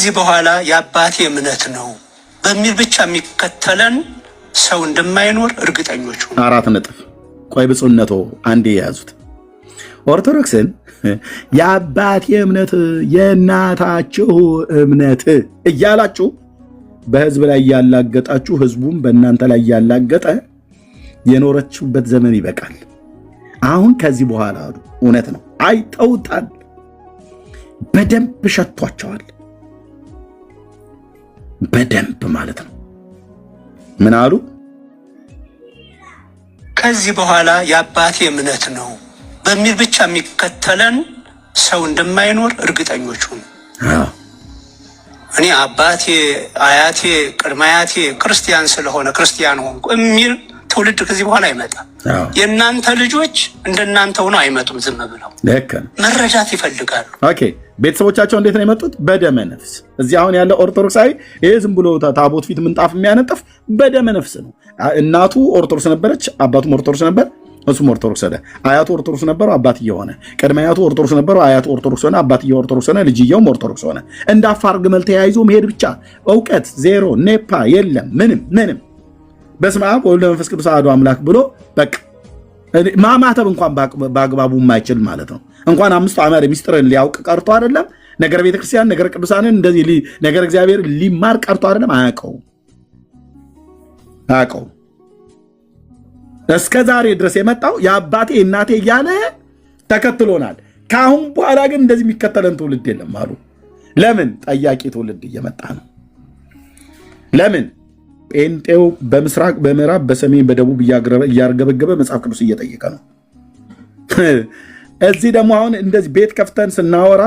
ከዚህ በኋላ የአባቴ እምነት ነው በሚል ብቻ የሚከተለን ሰው እንደማይኖር እርግጠኞች ሁኑ። 4 ነጥብ። ቆይ ብፁዕነቶ አንዴ የያዙት ኦርቶዶክስን የአባቴ እምነት የእናታችሁ እምነት እያላችሁ በህዝብ ላይ ያላገጣችሁ ህዝቡም በእናንተ ላይ ያላገጠ የኖረችበት ዘመን ይበቃል። አሁን ከዚህ በኋላ አሉ እውነት ነው አይተውታል። በደንብ ሸቷቸዋል። በደንብ ማለት ነው። ምን አሉ? ከዚህ በኋላ የአባቴ እምነት ነው በሚል ብቻ የሚከተለን ሰው እንደማይኖር እርግጠኞች ሁኑ። እኔ አባቴ፣ አያቴ፣ ቅድመ አያቴ ክርስቲያን ስለሆነ ክርስቲያን ሆንኩ የሚል ትውልድ ከዚህ በኋላ አይመጣም። የእናንተ ልጆች እንደናንተ ሆነው አይመጡም። ዝም ብለው መረዳት ይፈልጋሉ። ኦኬ፣ ቤተሰቦቻቸው እንዴት ነው የመጡት? በደመ ነፍስ። እዚህ አሁን ያለ ኦርቶዶክሳዊ ይሄ ዝም ብሎ ታቦት ፊት ምንጣፍ የሚያነጥፍ በደመ ነፍስ ነው። እናቱ ኦርቶዶክስ ነበረች፣ አባቱም ኦርቶዶክስ ነበር፣ እሱም ኦርቶዶክስ ሆነ። አያቱ ኦርቶዶክስ ነበሩ፣ አባትየው ሆነ። ቅድመ አያቱ ኦርቶዶክስ ነበሩ፣ አያቱ ኦርቶዶክስ ሆነ፣ አባትየው ኦርቶዶክስ ሆነ፣ ልጅየውም ኦርቶዶክስ ሆነ። እንደ አፋር ግመል ተያይዞ መሄድ ብቻ። እውቀት ዜሮ፣ ኔፓ የለም፣ ምንም። በስመ አብ ወወልድ ወመንፈስ ቅዱስ አሐዱ አምላክ ብሎ በቃ ማማተብ እንኳን በአግባቡ የማይችል ማለት ነው። እንኳን 5 አዕማደ ምስጢርን ሊያውቅ ቀርቶ አይደለም ነገር ቤተክርስቲያን ነገር ቅዱሳንን እንደዚህ ነገር እግዚአብሔር ሊማር ቀርቶ አይደለም አያውቀውም። እስከ ዛሬ ድረስ የመጣው የአባቴ እናቴ እያለ ተከትሎናል። ከአሁን በኋላ ግን እንደዚህ የሚከተለን ትውልድ የለም አሉ። ለምን? ጠያቂ ትውልድ እየመጣ ነው። ለምን? ጴንጤው በምስራቅ በምዕራብ በሰሜን በደቡብ እያርገበገበ መጽሐፍ ቅዱስ እየጠየቀ ነው። እዚህ ደግሞ አሁን እንደዚህ ቤት ከፍተን ስናወራ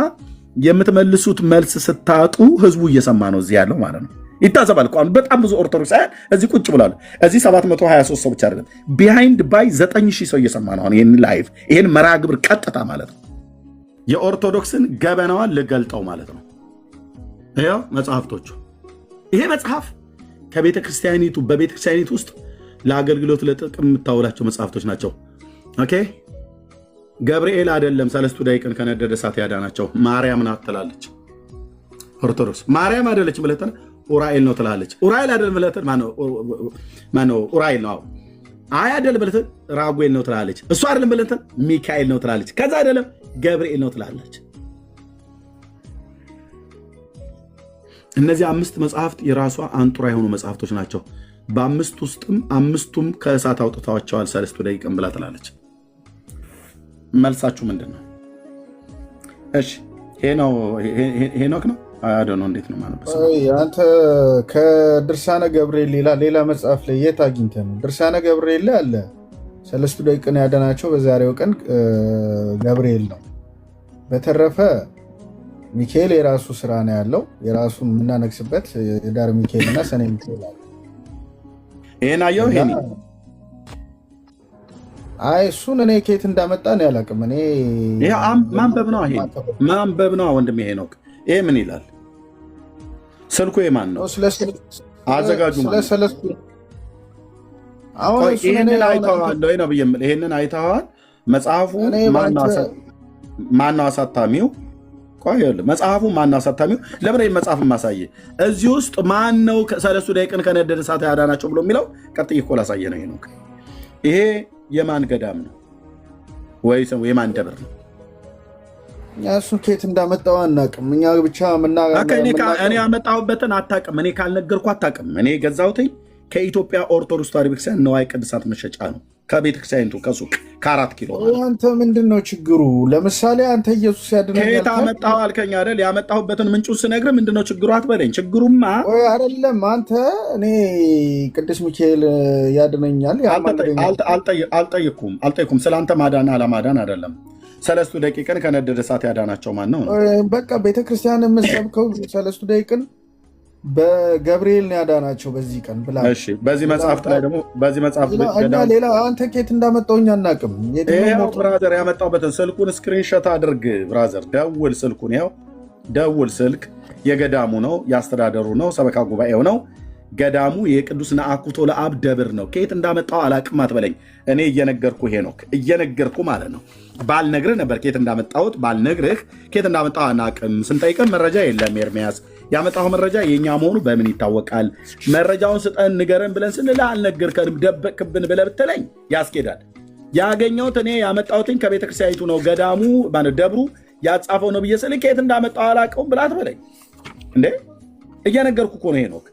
የምትመልሱት መልስ ስታጡ ህዝቡ እየሰማ ነው እዚህ ያለው ማለት ነው። ይታዘባል እኮ አሁን በጣም ብዙ ኦርቶዶክሳውያን እዚህ ቁጭ ብሏል። እዚህ 723 ሰው ብቻ አይደለም ቢሃይንድ ባይ 9000 ሰው እየሰማ ነው አሁን ይሄን ላይቭ ይሄን መርሃ ግብር ቀጥታ ማለት ነው። የኦርቶዶክስን ገበናዋን ልገልጠው ማለት ነው። ይሄው መጽሐፍቶቹ ይሄ መጽሐፍ ከቤተ ክርስቲያኒቱ በቤተ ክርስቲያኒቱ ውስጥ ለአገልግሎት ለጥቅም የምታውላቸው መጽሐፍቶች ናቸው። ኦኬ ገብርኤል አይደለም ሰለስቱ ደቂቅን ከነደደ እሳት ያዳናቸው ማርያም ናት ትላለች ኦርቶዶክስ። ማርያም አይደለች ብለተን ኡራኤል ነው ትላለች። ኡራኤል አይደለም ብለተን ማነው ኡራኤል ነው። አይ አይደለም ብለተን ራጉኤል ነው ትላለች። እሱ አይደለም ብለተን ሚካኤል ነው ትላለች። ከዛ አይደለም ገብርኤል ነው ትላለች። እነዚህ 5 መጽሐፍት የራሷ አንጡራ የሆኑ መጽሐፍቶች ናቸው። በ5 ውስጥም 5ቱም ከእሳት አውጥተዋቸዋል ሰለስቱ ደቂቅን ብላ ትላለች። መልሳችሁ ምንድን ነው? እሺ ሄኖክ ነው አዶ ነው እንዴት ነው ማለት ነው? አንተ ከድርሳነ ገብርኤል ሌላ መጽሐፍ ላይ የት አግኝተህ ነው? ድርሳነ ገብርኤል ላይ አለ ሰለስቱ ደቂቅን ያዳናቸው በዛሬው ቀን ገብርኤል ነው። በተረፈ ሚካኤል የራሱ ስራ ነው ያለው። የራሱን የምናነግስበት የዳር ሚካኤል እና ሰኔ ሚካኤል አለ። ይሄን አየው ይሄን አይ እሱን እኔ ከየት እንዳመጣ ነው ያላቅም። እኔ ይሄ ማንበብ ነው ይሄ ማንበብ ነው ወንድም። ይሄ ነው ይሄ ምን ይላል? ስልኩ የማን ነው? አዘጋጁ ማለት አሁን ይሄንን አይተዋል ወይ ነው ብዬ ይሄንን አይተዋል። መጽሐፉ ማነው አሳታሚው? ቆይ መጽሐፉ ማነው አሳታሚው? ለምን ይሄን መጽሐፍ ማሳየ እዚህ ውስጥ ማነው ሰለስቱ ደቂቅን ከነደደ እሳት ያዳናቸው ብሎ የሚለው ቀጥይ እኮ ላሳየ ነው። ይሄ ነው ይሄ የማን ገዳም ነው ወይስ የማን ደብር ነው? እሱን ከየት እንዳመጣው አናውቅም። እኛ ብቻ እኔ ያመጣሁበትን አታውቅም። እኔ ካልነገርኩ አታውቅም። እኔ የገዛሁትኝ ከኢትዮጵያ ኦርቶዶክስ ተዋሕዶ ቤተክርስቲያን ንዋየ ቅድሳት መሸጫ ነው። ከቤተክርስቲያኒቱ ከሱቅ ከ4 ኪሎ። አንተ ምንድን ነው ችግሩ? ለምሳሌ አንተ ኢየሱስ ያድነኛል ከየት አመጣሁ አልከኝ አይደል? ያመጣሁበትን ምንጩን ስነግርህ ምንድን ነው ችግሩ አትበለኝ። ችግሩማ አይደለም አንተ እኔ ቅዱስ ሚካኤል ያድነኛል አልጠይኩም። ስለአንተ ማዳን አለማዳን አይደለም። ሰለስቱ ደቂቅን ከነደደ እሳት ያዳናቸው ማን ነው? በቃ ቤተክርስቲያን የምትሰብከው ሰለስቱ ደቂቅን በገብርኤል ነው ያዳናቸው በዚህ ቀን ብላ። እሺ በዚህ መጽሐፍት ላይ ደግሞ በዚህ መጽሐፍ ሌላ አንተ ከየት እንዳመጣውኝ አናውቅም። ብራዘር ያመጣሁበትን ስልኩን ስክሪንሾት አድርግ ብራዘር። ደውል ስልኩን ያው ደውል ስልክ የገዳሙ ነው ያስተዳደሩ ነው ሰበካ ጉባኤው ነው። ገዳሙ የቅዱስ ነአኩቶ ለአብ ደብር ነው። ከየት እንዳመጣው አላቅም አትበለኝ። እኔ እየነገርኩ ሄኖክ እየነገርኩ ማለት ነው። ባልነግርህ ነበር ከየት እንዳመጣሁት ባልነግርህ ከየት እንዳመጣው አናቅም። ስንጠይቅን መረጃ የለም ኤርሚያስ ያመጣው መረጃ የኛ መሆኑ በምን ይታወቃል? መረጃውን ስጠን ንገረን ብለን ስንል አልነገርከንም ደበቅብን ብለህ ብትለኝ ያስኬዳል። ያገኘሁት እኔ ያመጣሁትኝ ከቤተክርስቲያኒቱ ነው፣ ገዳሙ ማለት ደብሩ ያጻፈው ነው ብዬ ስል ከየት እንዳመጣው አላውቀውም ብላት በለኝ እንዴ። እየነገርኩ እኮ ነው ሄኖክ።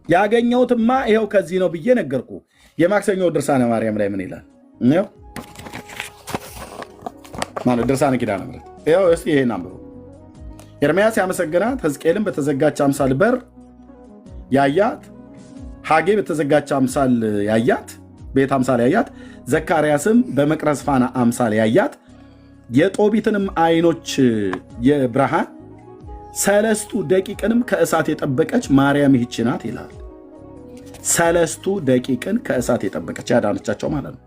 ያገኘሁትማ ይኸው ከዚህ ነው ብዬ ነገርኩ። የማክሰኞ ድርሳነ ማርያም ላይ ምን ይላል? ማለት ድርሳነ ኪዳነ ምሕረት ይኸው። እስኪ ይሄን አንብሩ። ኤርምያስ ያመሰገናት፣ ሕዝቅኤልም በተዘጋች አምሳል በር ያያት፣ ሐጌ በተዘጋች አምሳል ያያት ቤት አምሳል ያያት፣ ዘካርያስም በመቅረዝ ፋና አምሳል ያያት፣ የጦቢትንም አይኖች የብርሃን ሰለስቱ ደቂቅንም ከእሳት የጠበቀች ማርያም ይህች ናት ይላል። ሰለስቱ ደቂቅን ከእሳት የጠበቀች ያዳነቻቸው ማለት ነው።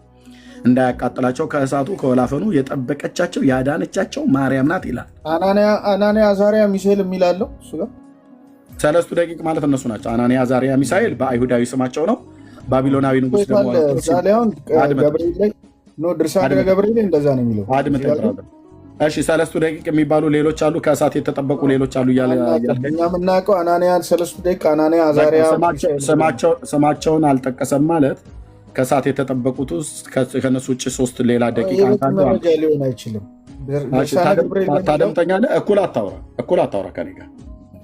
እንዳያቃጥላቸው ከእሳቱ ከወላፈኑ የጠበቀቻቸው ያዳነቻቸው ማርያም ናት ይላል። አናንያ አዛርያ ሚሳኤል የሚላለው እሱ ጋር ሰለስቱ ደቂቅ ማለት እነሱ ናቸው። አናንያ አዛርያ ሚሳኤል በአይሁዳዊ ስማቸው ነው። ባቢሎናዊ ንጉስ ደግሞ ድርሳነ ገብርኤል እንደዛ ነው የሚለው። እሺ ሰለስቱ ደቂቅ የሚባሉ ሌሎች አሉ፣ ከእሳት የተጠበቁ ሌሎች አሉ እያለ እኛ የምናውቀው አናንያ ሰለስቱ ደቂቅ አናንያ አዛርያ ስማቸውን አልጠቀሰም ማለት ከእሳት የተጠበቁት ውስጥ ከነሱ ውጭ ሶስት ሌላ ደቂቃ ሊሆን አይችልም። ታደምጠኛለህ? እኩል አታውራ ከኔ ጋር።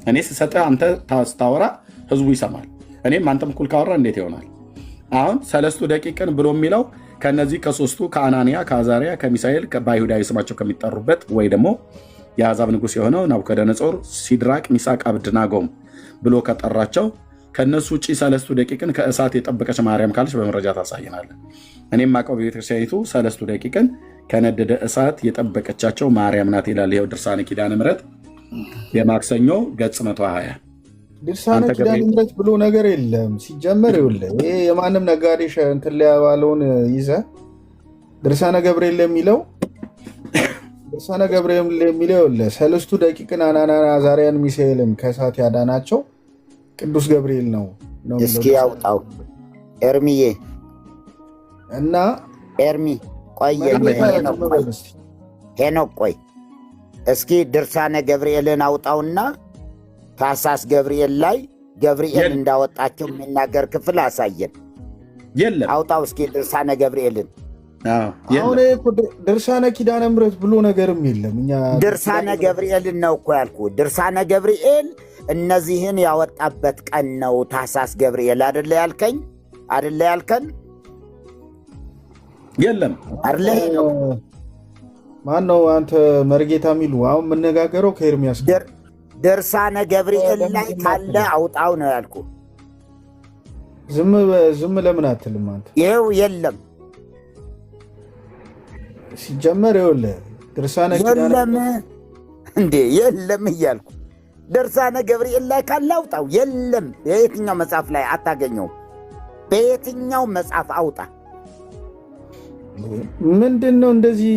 እኔ ስሰጥህ አንተ ስታወራ ህዝቡ ይሰማል። እኔም አንተም እኩል ካወራ እንዴት ይሆናል? አሁን ሰለስቱ ደቂቅን ብሎ የሚለው ከነዚህ ከሶስቱ ከአናንያ ከአዛርያ ከሚሳኤል በአይሁዳዊ ስማቸው ከሚጠሩበት ወይ ደግሞ የአሕዛብ ንጉሥ የሆነው ናቡከደነጾር ሲድራቅ ሚሳቅ አብድናጎም ብሎ ከጠራቸው ከነሱ ውጭ ሰለስቱ ደቂቅን ከእሳት የጠበቀች ማርያም ካለች በመረጃ ታሳየናለን። እኔም ማቀው በቤተክርስቲያኒቱ ሰለስቱ ደቂቅን ከነደደ እሳት የጠበቀቻቸው ማርያም ናት ይላል። ይኸው ድርሳነ ኪዳነ ምሕረት የማክሰኞ ገጽ 120። ድርሳነ ኪዳነ ምሕረት ብሎ ነገር የለም ሲጀመር። ይኸውልህ ይሄ የማንም ነጋዴ እንትን ላይ ያባለውን ይዘህ ድርሳነ ገብርኤል የሚለው ይኸውልህ ሰለስቱ ደቂቅን አናንያ አዛርያን ሚሳኤልን ከእሳት ያዳናቸው ቅዱስ ገብርኤል ነው። እስኪ ያውጣው ኤርሚዬ እና ኤርሚ ቆይ ሄኖክ ቆይ እስኪ ድርሳነ ገብርኤልን አውጣውና ታኅሳስ ገብርኤል ላይ ገብርኤል እንዳወጣቸው የሚናገር ክፍል አሳየን። የለም አውጣው እስኪ ድርሳነ ገብርኤልን። አሁን ድርሳነ ኪዳነ ምሕረት ብሎ ነገርም የለም። እኛ ድርሳነ ገብርኤልን ነው እኮ ያልኩ። ድርሳነ ገብርኤል እነዚህን ያወጣበት ቀን ነው ታኅሳስ ገብርኤል አይደለ ያልከን? የለም አይደለ? ማን ነው አንተ መርጌታ የሚሉ አሁን የምነጋገረው ከኤርሚያስ ድርሳነ ገብርኤል ላይ ካለ አውጣው ነው ያልኩ። ዝም ለምን አትልም አንተ? ይኸው የለም ሲጀመር ይኸውልህ ድርሳነ የለም እንዴ የለም እያልኩ ድርሳነ ገብርኤል ላይ ካለ አውጣው። የለም በየትኛው መጽሐፍ ላይ አታገኘውም። በየትኛው መጽሐፍ አውጣ። ምንድን ነው እንደዚህ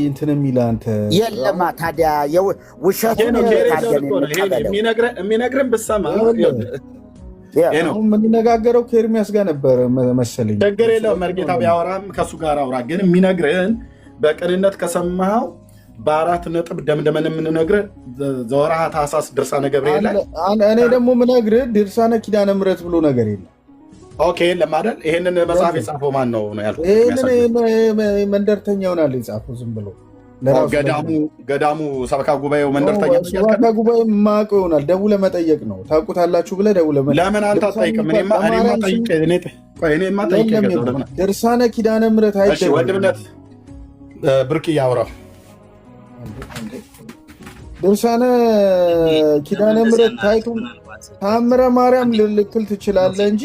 እንትን የሚል አንተ? የለማ ታዲያ ውሸቱን የሚነግረን ብትሰማ የምንነጋገረው ከኤርሚያስ ጋር ነበር መሰለኝ። ችግር የለውም መርጌታ ቢያወራም ከእሱ ጋር አውራ። ግን የሚነግርህን በቅንነት ከሰማኸው በ4 ነጥብ ደምደመን የምንነግርህ ዘወርኃ ታኅሳስ ድርሳነ ገብርኤል ላይ። እኔ ደግሞ የምነግርህ ድርሳነ ኪዳነ ምሕረት ብሎ ነገር የለም። ኦኬ የለም አይደል? ይሄንን መጽሐፍ የጻፈው ማን ነው ያልኩት? መንደርተኛ ይሆናል የጻፈው ዝም ብሎ ገዳሙ ሰበካ ጉባኤው መንደርተኛ ሰበካ ጉባኤ የማያውቀው ይሆናል። ደውለህ መጠየቅ ነው። ታውቁታላችሁ ብለህ ደውለህ መጠየቅ። ለምን አንተ አትጠይቅም? እኔማ ጠይቄ ድርሳነ ኪዳነ ምሕረት አይደለም። ወንድምነት ብርቅ እያወራሁ ድርሳነ ኪዳነ ምሕረት ታይቱ ታምረ ማርያም ልክል ትችላለህ እንጂ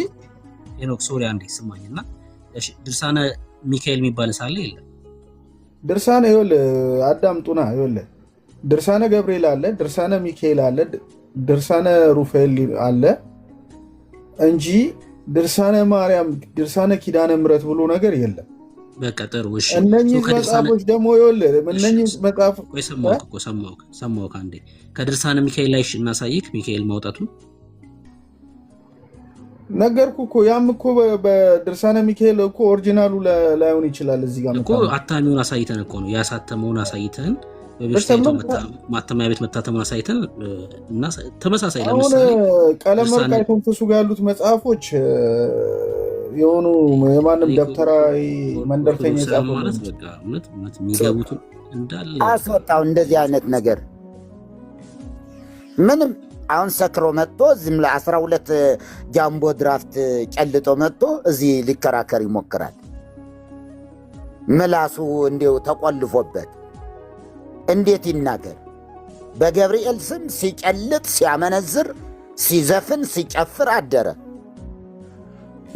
ሄኖክ ሶሪ አንዴ ስማኝና፣ እሺ ድርሳነ ሚካኤል የሚባል ሳለ የለም። ድርሳነ ይኸውልህ አዳምጡና፣ ይኸውልህ ድርሳነ ገብርኤል አለ፣ ድርሳነ ሚካኤል አለ፣ ድርሳነ ሩፋኤል አለ እንጂ ድርሳነ ማርያም ድርሳነ ኪዳነ ምሕረት ብሎ ነገር የለም። በቃ ጥሩ እሺ። እነኚህ መጽሐፎች ደግሞ ይኸውልህ እነኚህ መጽሐፍ ቆይ ሰማሁህ አንዴ ከድርሳነ ሚካኤል ላይ እናሳይክ። ሚካኤል ማውጣቱን ነገርኩህ እኮ። ያም እኮ በድርሳነ ሚካኤል እኮ ኦሪጂናሉ ላይሆን ይችላል። እዚህ ጋር እኮ አታሚውን አሳይተን እኮ ነው ያሳተመውን አሳይተን ማተሚያ ቤት መታተሙን አሳይተን እና ተመሳሳይ አሁን ቀለም ወርቅ አይተንፈሱ ጋር ያሉት መጽሐፎች የሆኑ የማንም ደብተራዊ መንደርተኛ የጻፈው ማለት በቃ እውነት የሚገቡት እንዳለ አስወጣው። እንደዚህ አይነት ነገር ምንም አሁን ሰክሮ መጥቶ ዝም ለ12 ጃምቦ ድራፍት ጨልጦ መጥቶ እዚህ ሊከራከር ይሞክራል። ምላሱ እንዲው ተቆልፎበት እንዴት ይናገር? በገብርኤል ስም ሲጨልጥ ሲያመነዝር ሲዘፍን ሲጨፍር አደረ።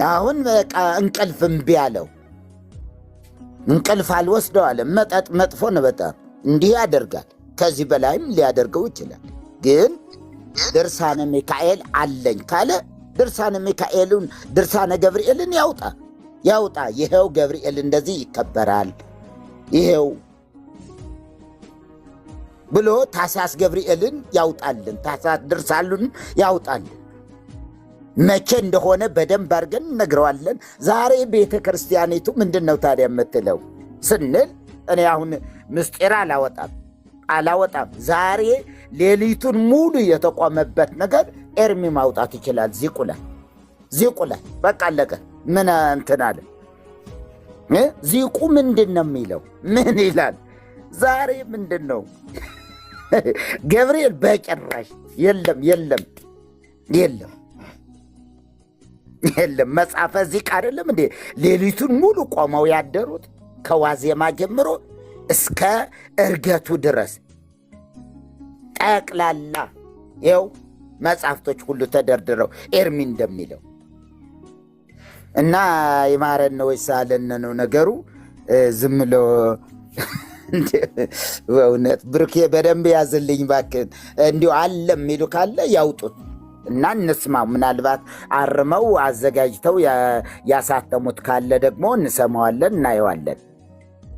አሁን በቃ እንቅልፍ እምቢ አለው። እንቅልፍ አልወስደው አለ። መጠጥ መጥፎ ነው በጣም እንዲህ ያደርጋል። ከዚህ በላይም ሊያደርገው ይችላል። ግን ድርሳነ ሚካኤል አለኝ ካለ ድርሳነ ሚካኤሉን ድርሳነ ገብርኤልን ያውጣ። ይሄው ገብርኤል እንደዚህ ይከበራል ይሄው ብሎ ታሳስ ገብርኤልን ያውጣልን፣ ታሳስ ድርሳሉን ያውጣልን። መቼ እንደሆነ በደንብ አድርገን እነግረዋለን። ዛሬ ቤተ ክርስቲያኒቱ ምንድን ነው ታዲያ የምትለው ስንል እኔ አሁን ምስጢር አላወጣም። ዛሬ ሌሊቱን ሙሉ የተቆመበት ነገር ኤርሚ ማውጣት ይችላል። ዚቁላል በቃ አለቀ። ምን እንትን አለ? ዚቁ ምንድን ነው የሚለው? ምን ይላል? ዛሬ ምንድን ነው ገብርኤል በጭራሽ የለም። መጽሐፈ ዚቅ አይደለም እንዴ ሌሊቱን ሙሉ ቆመው ያደሩት ከዋዜማ ጀምሮ እስከ እርገቱ ድረስ ጠቅላላ ይኸው መጽሐፍቶች ሁሉ ተደርድረው ኤርሚ እንደሚለው እና ይማረን ነው ይሳለን ነው ነገሩ። ዝም ብሎ በእውነት ብሩኬ በደንብ ያዝልኝ ባክን። እንዲሁ አለ የሚሉ ካለ ያውጡት እና እንስማው። ምናልባት አርመው አዘጋጅተው ያሳተሙት ካለ ደግሞ እንሰማዋለን፣ እናየዋለን።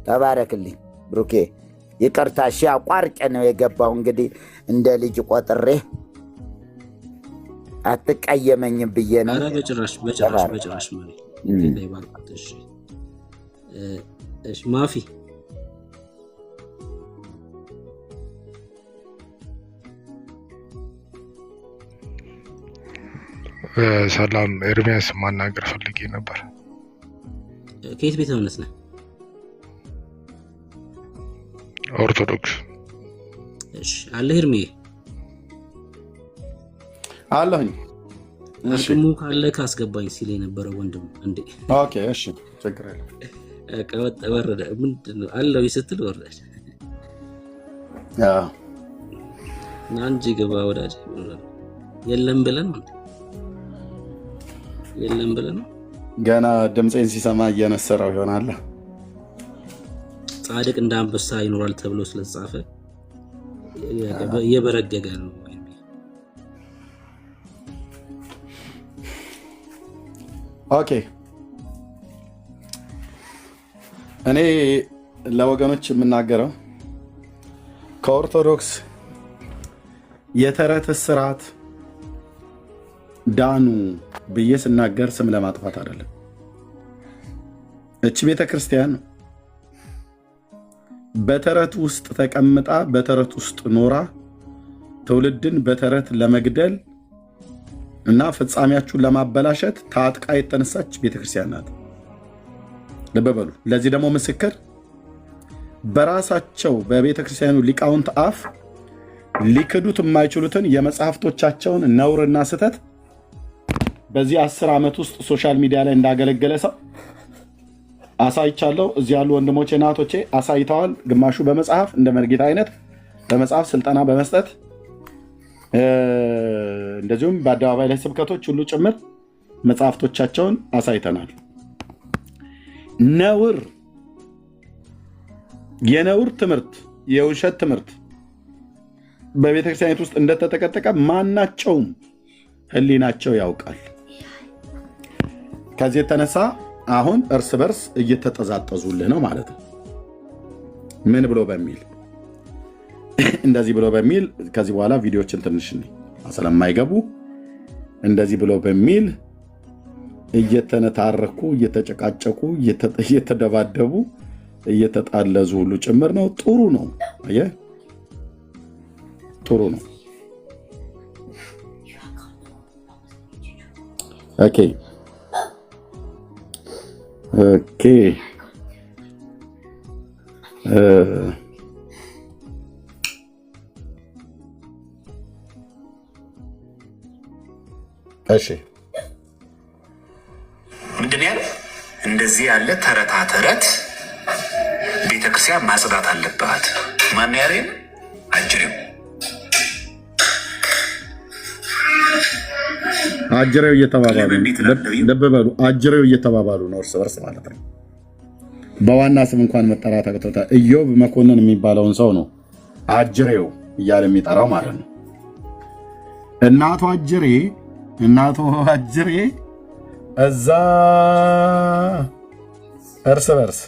ተባረክልኝ ብሩኬ። ይቅርታ እሺ፣ አቋርጬ ነው የገባው። እንግዲህ እንደ ልጅ ቆጥሬ አትቀየመኝም ብዬ ነው። ኧረ በጭራሽ ማለት ላይ ባልኩት። እሺ ማፊ ሰላም ኤርሚያስ ማናገር ፈልጌ ነበር። ከየት ቤተ እምነት ነህ? ኦርቶዶክስ። እሺ አለ ኤርሚ አለኝ። እሺ አቅሙ ካለ ካስገባኝ ሲል የነበረ ወንድም እንዴ። ኦኬ እሺ ችግር የለም። ቀወጥ ወረደ ምንድነው አለው ስትል ወረደ። ናንጂ ገባ ወዳጅ የለም ብለን ገና ድምፄን ሲሰማ እየነሰረው ይሆናል። ጻድቅ እንደ አንበሳ ይኖራል ተብሎ ስለተጻፈ እየበረገገ ነው። ኦኬ እኔ ለወገኖች የምናገረው ከኦርቶዶክስ የተረት ስርዓት ዳኑ ብዬ ስናገር ስም ለማጥፋት አይደለም። እቺ ቤተ ክርስቲያን በተረት ውስጥ ተቀምጣ በተረት ውስጥ ኖራ ትውልድን በተረት ለመግደል እና ፍጻሜያችሁን ለማበላሸት ታጥቃ የተነሳች ቤተ ክርስቲያን ናት። ልብ በሉ። ለዚህ ደግሞ ምስክር በራሳቸው በቤተ ክርስቲያኑ ሊቃውንት አፍ ሊክዱት የማይችሉትን የመጽሐፍቶቻቸውን ነውርና ስህተት በዚህ 10 ዓመት ውስጥ ሶሻል ሚዲያ ላይ እንዳገለገለ ሰው አሳይቻለሁ። እዚህ ያሉ ወንድሞቼ እና እህቶቼ አሳይተዋል። ግማሹ በመጽሐፍ እንደ መርጌታ አይነት በመጽሐፍ ስልጠና በመስጠት እንደዚሁም በአደባባይ ላይ ስብከቶች ሁሉ ጭምር መጽሐፍቶቻቸውን አሳይተናል። የነውር ትምህርት፣ የውሸት ትምህርት በቤተክርስቲያኒት ውስጥ እንደተጠቀጠቀ ማናቸውም ህሊናቸው ያውቃል። ከዚህ የተነሳ አሁን እርስ በርስ እየተጠዛጠዙልህ ነው ማለት ነው። ምን ብሎ በሚል እንደዚህ ብሎ በሚል ከዚህ በኋላ ቪዲዮችን ትንሽ ስለማይገቡ እንደዚህ ብሎ በሚል እየተነታረኩ እየተጨቃጨቁ እየተደባደቡ እየተጣለዙ ሁሉ ጭምር ነው። ጥሩ ነው። ጥሩ ነው። ኦኬ እሺ ምንድን ያለ እንደዚህ ያለ ተረታ ተረት ቤተክርስቲያን ማጽዳት አለባት። ማን ያሬን አጅሬው እየተባባሉ ልብ በሉ፣ አጅሬው እየተባባሉ ነው እርስ በርስ ማለት ነው። በዋና ስም እንኳን መጠራት አቅቶታል። ኢዮብ መኮንን የሚባለውን ሰው ነው አጅሬው እያለ የሚጠራው ማለት ነው። እናቱ አጅሬ እዛ እርስ በርስ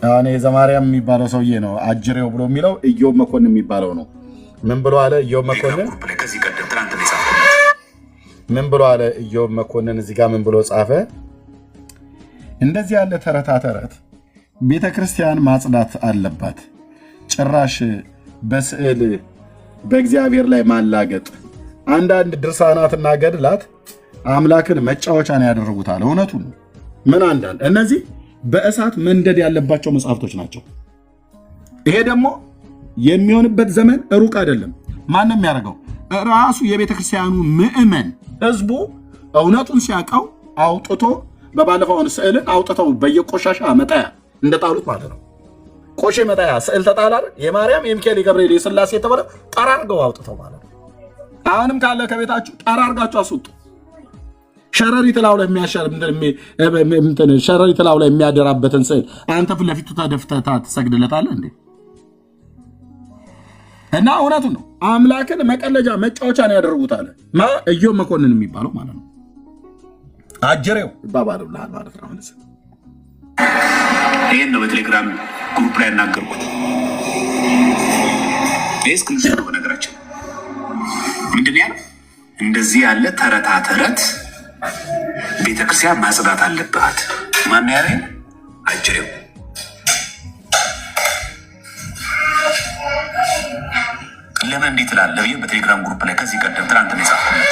አሁን የዘማርያም የሚባለው ሰውዬ ነው አጅሬው ብሎ የሚለው ኢዮብ መኮንን የሚባለው ነው። ምን ብሎ አለ ኢዮብ መኮንን? ምን ብሎ አለ ኢዮብ መኮንን? እዚህ ጋር ምን ብሎ ጻፈ? እንደዚህ ያለ ተረታ ተረት ቤተ ክርስቲያን ማጽዳት አለባት። ጭራሽ በስዕል በእግዚአብሔር ላይ ማላገጥ፣ አንዳንድ ድርሳናትና ገድላት አምላክን መጫወቻ ነው ያደረጉታል። እውነቱን ምን አንዳንድ እነዚህ በእሳት መንደድ ያለባቸው መጽሐፍቶች ናቸው። ይሄ ደግሞ የሚሆንበት ዘመን ሩቅ አይደለም። ማንም የሚያደርገው ራሱ የቤተ ክርስቲያኑ ምዕመን ህዝቡ እውነቱን ሲያውቀው አውጥቶ በባለፈውን ስዕልን አውጥተው በየቆሻሻ መጣያ እንደጣሉት ማለት ነው። ቆሼ መጣያ ስዕል ተጣላል። የማርያም የሚካኤል የገብርኤል የሥላሴ የተባለ ጠራርገው አውጥተው ማለት ነው። አሁንም ካለ ከቤታችሁ ጠራርጋችሁ አስወጡ። ሸረሪት ላው ላይ ሸረሪት ላው ላይ የሚያደራበትን ስዕል አንተ ፊት ለፊቱ ተደፍተህ ትሰግድለታለህ እንዴ? እና እውነቱን ነው። አምላክን መቀለጃ መጫወቻ ነው ያደረጉት አለ ኢዮብ መኮንን የሚባለው ማለት ነው። አጅሬው ይባባሉልሃል ማለት ነው። ይህን ነው በቴሌግራም ግሩፕ ላይ ያናገርኩት። ይህ ክልስ ነው። በነገራችን ምንድን ያለ እንደዚህ ያለ ተረታ ተረት ቤተክርስቲያን ማጽዳት አለባት። ማን ያለ አጅሬው ለምን እንዴት ትላለህ? በቴሌግራም ግሩፕ ላይ ከዚህ ቀደም ትናንት ነው የጻፍኩት።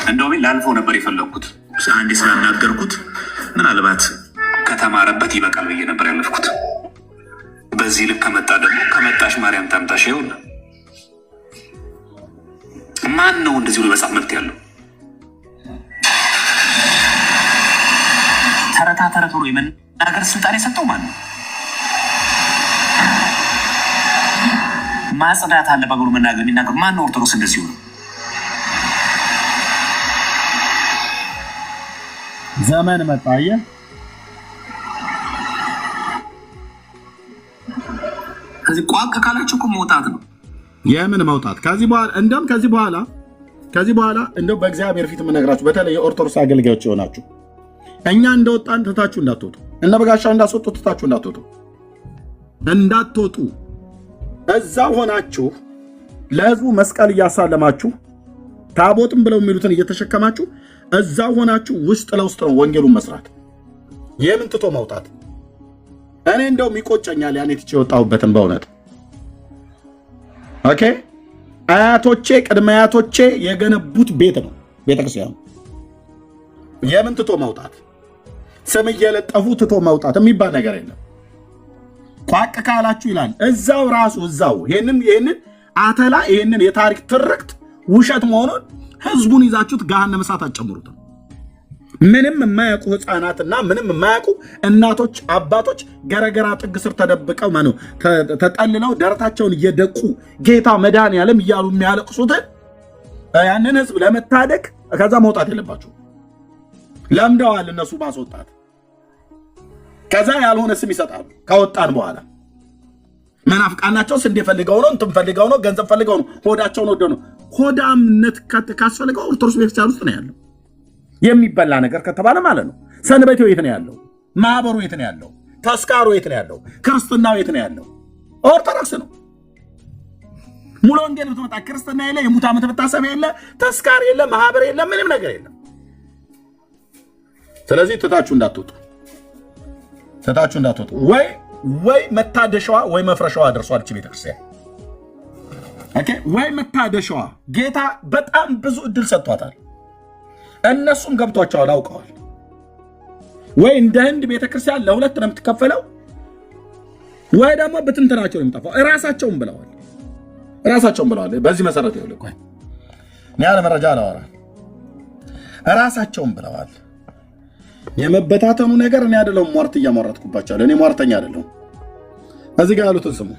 እንደውም ላልፈው ነበር የፈለግኩት አንዴ ስላናገርኩት ምናልባት ከተማረበት ይበቃል ብዬ ነበር ያለፍኩት። በዚህ ልክ ከመጣ ደግሞ ከመጣሽ ማርያም ታምጣሽ። ይኸውልህ ማን ነው እንደዚህ ብሎ መጻፍ መብት ያለው? ተረታ ተረት ብሎ የመናገር ስልጣን የሰጠው ማን ነው? ማጽዳት አለ በግሩ መናገር የሚናገር ማን ነው? ኦርቶዶክስ እንደዚህ ነው። ዘመን መጣየ ከዚህ ቋቅ ካላችሁ እኮ መውጣት ነው። የምን መውጣት? ከዚህ በኋላ እንደው በእግዚአብሔር ፊት የምነግራችሁ በተለይ የኦርቶዶክስ አገልጋዮች የሆናችሁ እኛ እንደወጣን ትታችሁ እንዳትወጡ፣ እነ በጋሻው እንዳስወጡ ትታችሁ እንዳትወጡ። እዛው ሆናችሁ ለህዝቡ መስቀል እያሳለማችሁ ታቦትም ብለው የሚሉትን እየተሸከማችሁ እዛው ሆናችሁ ውስጥ ለውስጥ ነው ወንጌሉን መስራት። የምን ትቶ መውጣት? እኔ እንደውም ይቆጨኛል ያኔ ትቼ የወጣሁበትን በእውነት ኦኬ። አያቶቼ ቅድመ አያቶቼ የገነቡት ቤት ነው ቤተክርስቲያኑ። የምን ትቶ መውጣት? ስም እየለጠፉ ትቶ መውጣት የሚባል ነገር የለም። ቋቅ ካላችሁ ይላል እዛው ራሱ እዛው ይህንን አተላ ይህንን የታሪክ ትርክት ውሸት መሆኑን ህዝቡን ይዛችሁት ገሃነመ እሳት አትጨምሩትም። ምንም የማያውቁ ህፃናትና ምንም የማያውቁ እናቶች አባቶች ገረገራ ጥግ ስር ተደብቀው ተጠልለው ደረታቸውን እየደቁ ጌታ መድኃኔዓለም እያሉ የሚያለቅሱትን ያንን ህዝብ ለመታደግ ከዛ መውጣት የለባቸው። ለምደዋል እነሱ ማስወጣት። ከዛ ያልሆነ ስም ይሰጣሉ። ከወጣን በኋላ መናፍቃን ናቸው። ስንዴ ፈልገው ነው፣ እንትን ፈልገው ነው፣ ገንዘብ ፈልገው ነው፣ ሆዳቸውን ወደው ነው። ሆዳምነት ካስፈልገው ኦርቶዶክስ ቤተክርስቲያን ውስጥ ነው ያለው። የሚበላ ነገር ከተባለ ማለት ነው። ሰንበቴው የት ነው ያለው? ማህበሩ የት ነው ያለው? ተስካሩ የት ነው ያለው? ክርስትናው የት ነው ያለው? ኦርቶዶክስ ነው። ሙሉ ወንጌል ብትመጣ ክርስትና የለ፣ የሙት ዓመት መታሰቢያ የለ፣ ተስካር የለ፣ ማህበር የለ፣ ምንም ነገር የለም። ስለዚህ ትታችሁ እንዳትወጡ ወይ መታደሻዋ ወይ መፍረሻዋ ደርሷል ቤተክርስቲያን። ኦኬ ወይ መታደሻዋ ጌታ በጣም ብዙ እድል ሰጥቷታል። እነሱም ገብቷቸዋል፣ አውቀዋል። ወይ እንደ ህንድ ቤተክርስቲያን ለሁለት ነው የምትከፈለው፣ ወይ ደግሞ በትንትናቸው ነው የሚጠፋው። ራሳቸውም ብለዋል። በዚህ መሰረት ይኸውልህ፣ ቆይ እኔ ያለ መረጃ አላወራም። ራሳቸውም ብለዋል። የመበታተኑ ነገር እኔ አይደለሁም ሟርት እያሟረትኩባቸው፣ እኔ ሟርተኛ አይደለሁም። እዚህ ጋር ያሉትን ስሙ።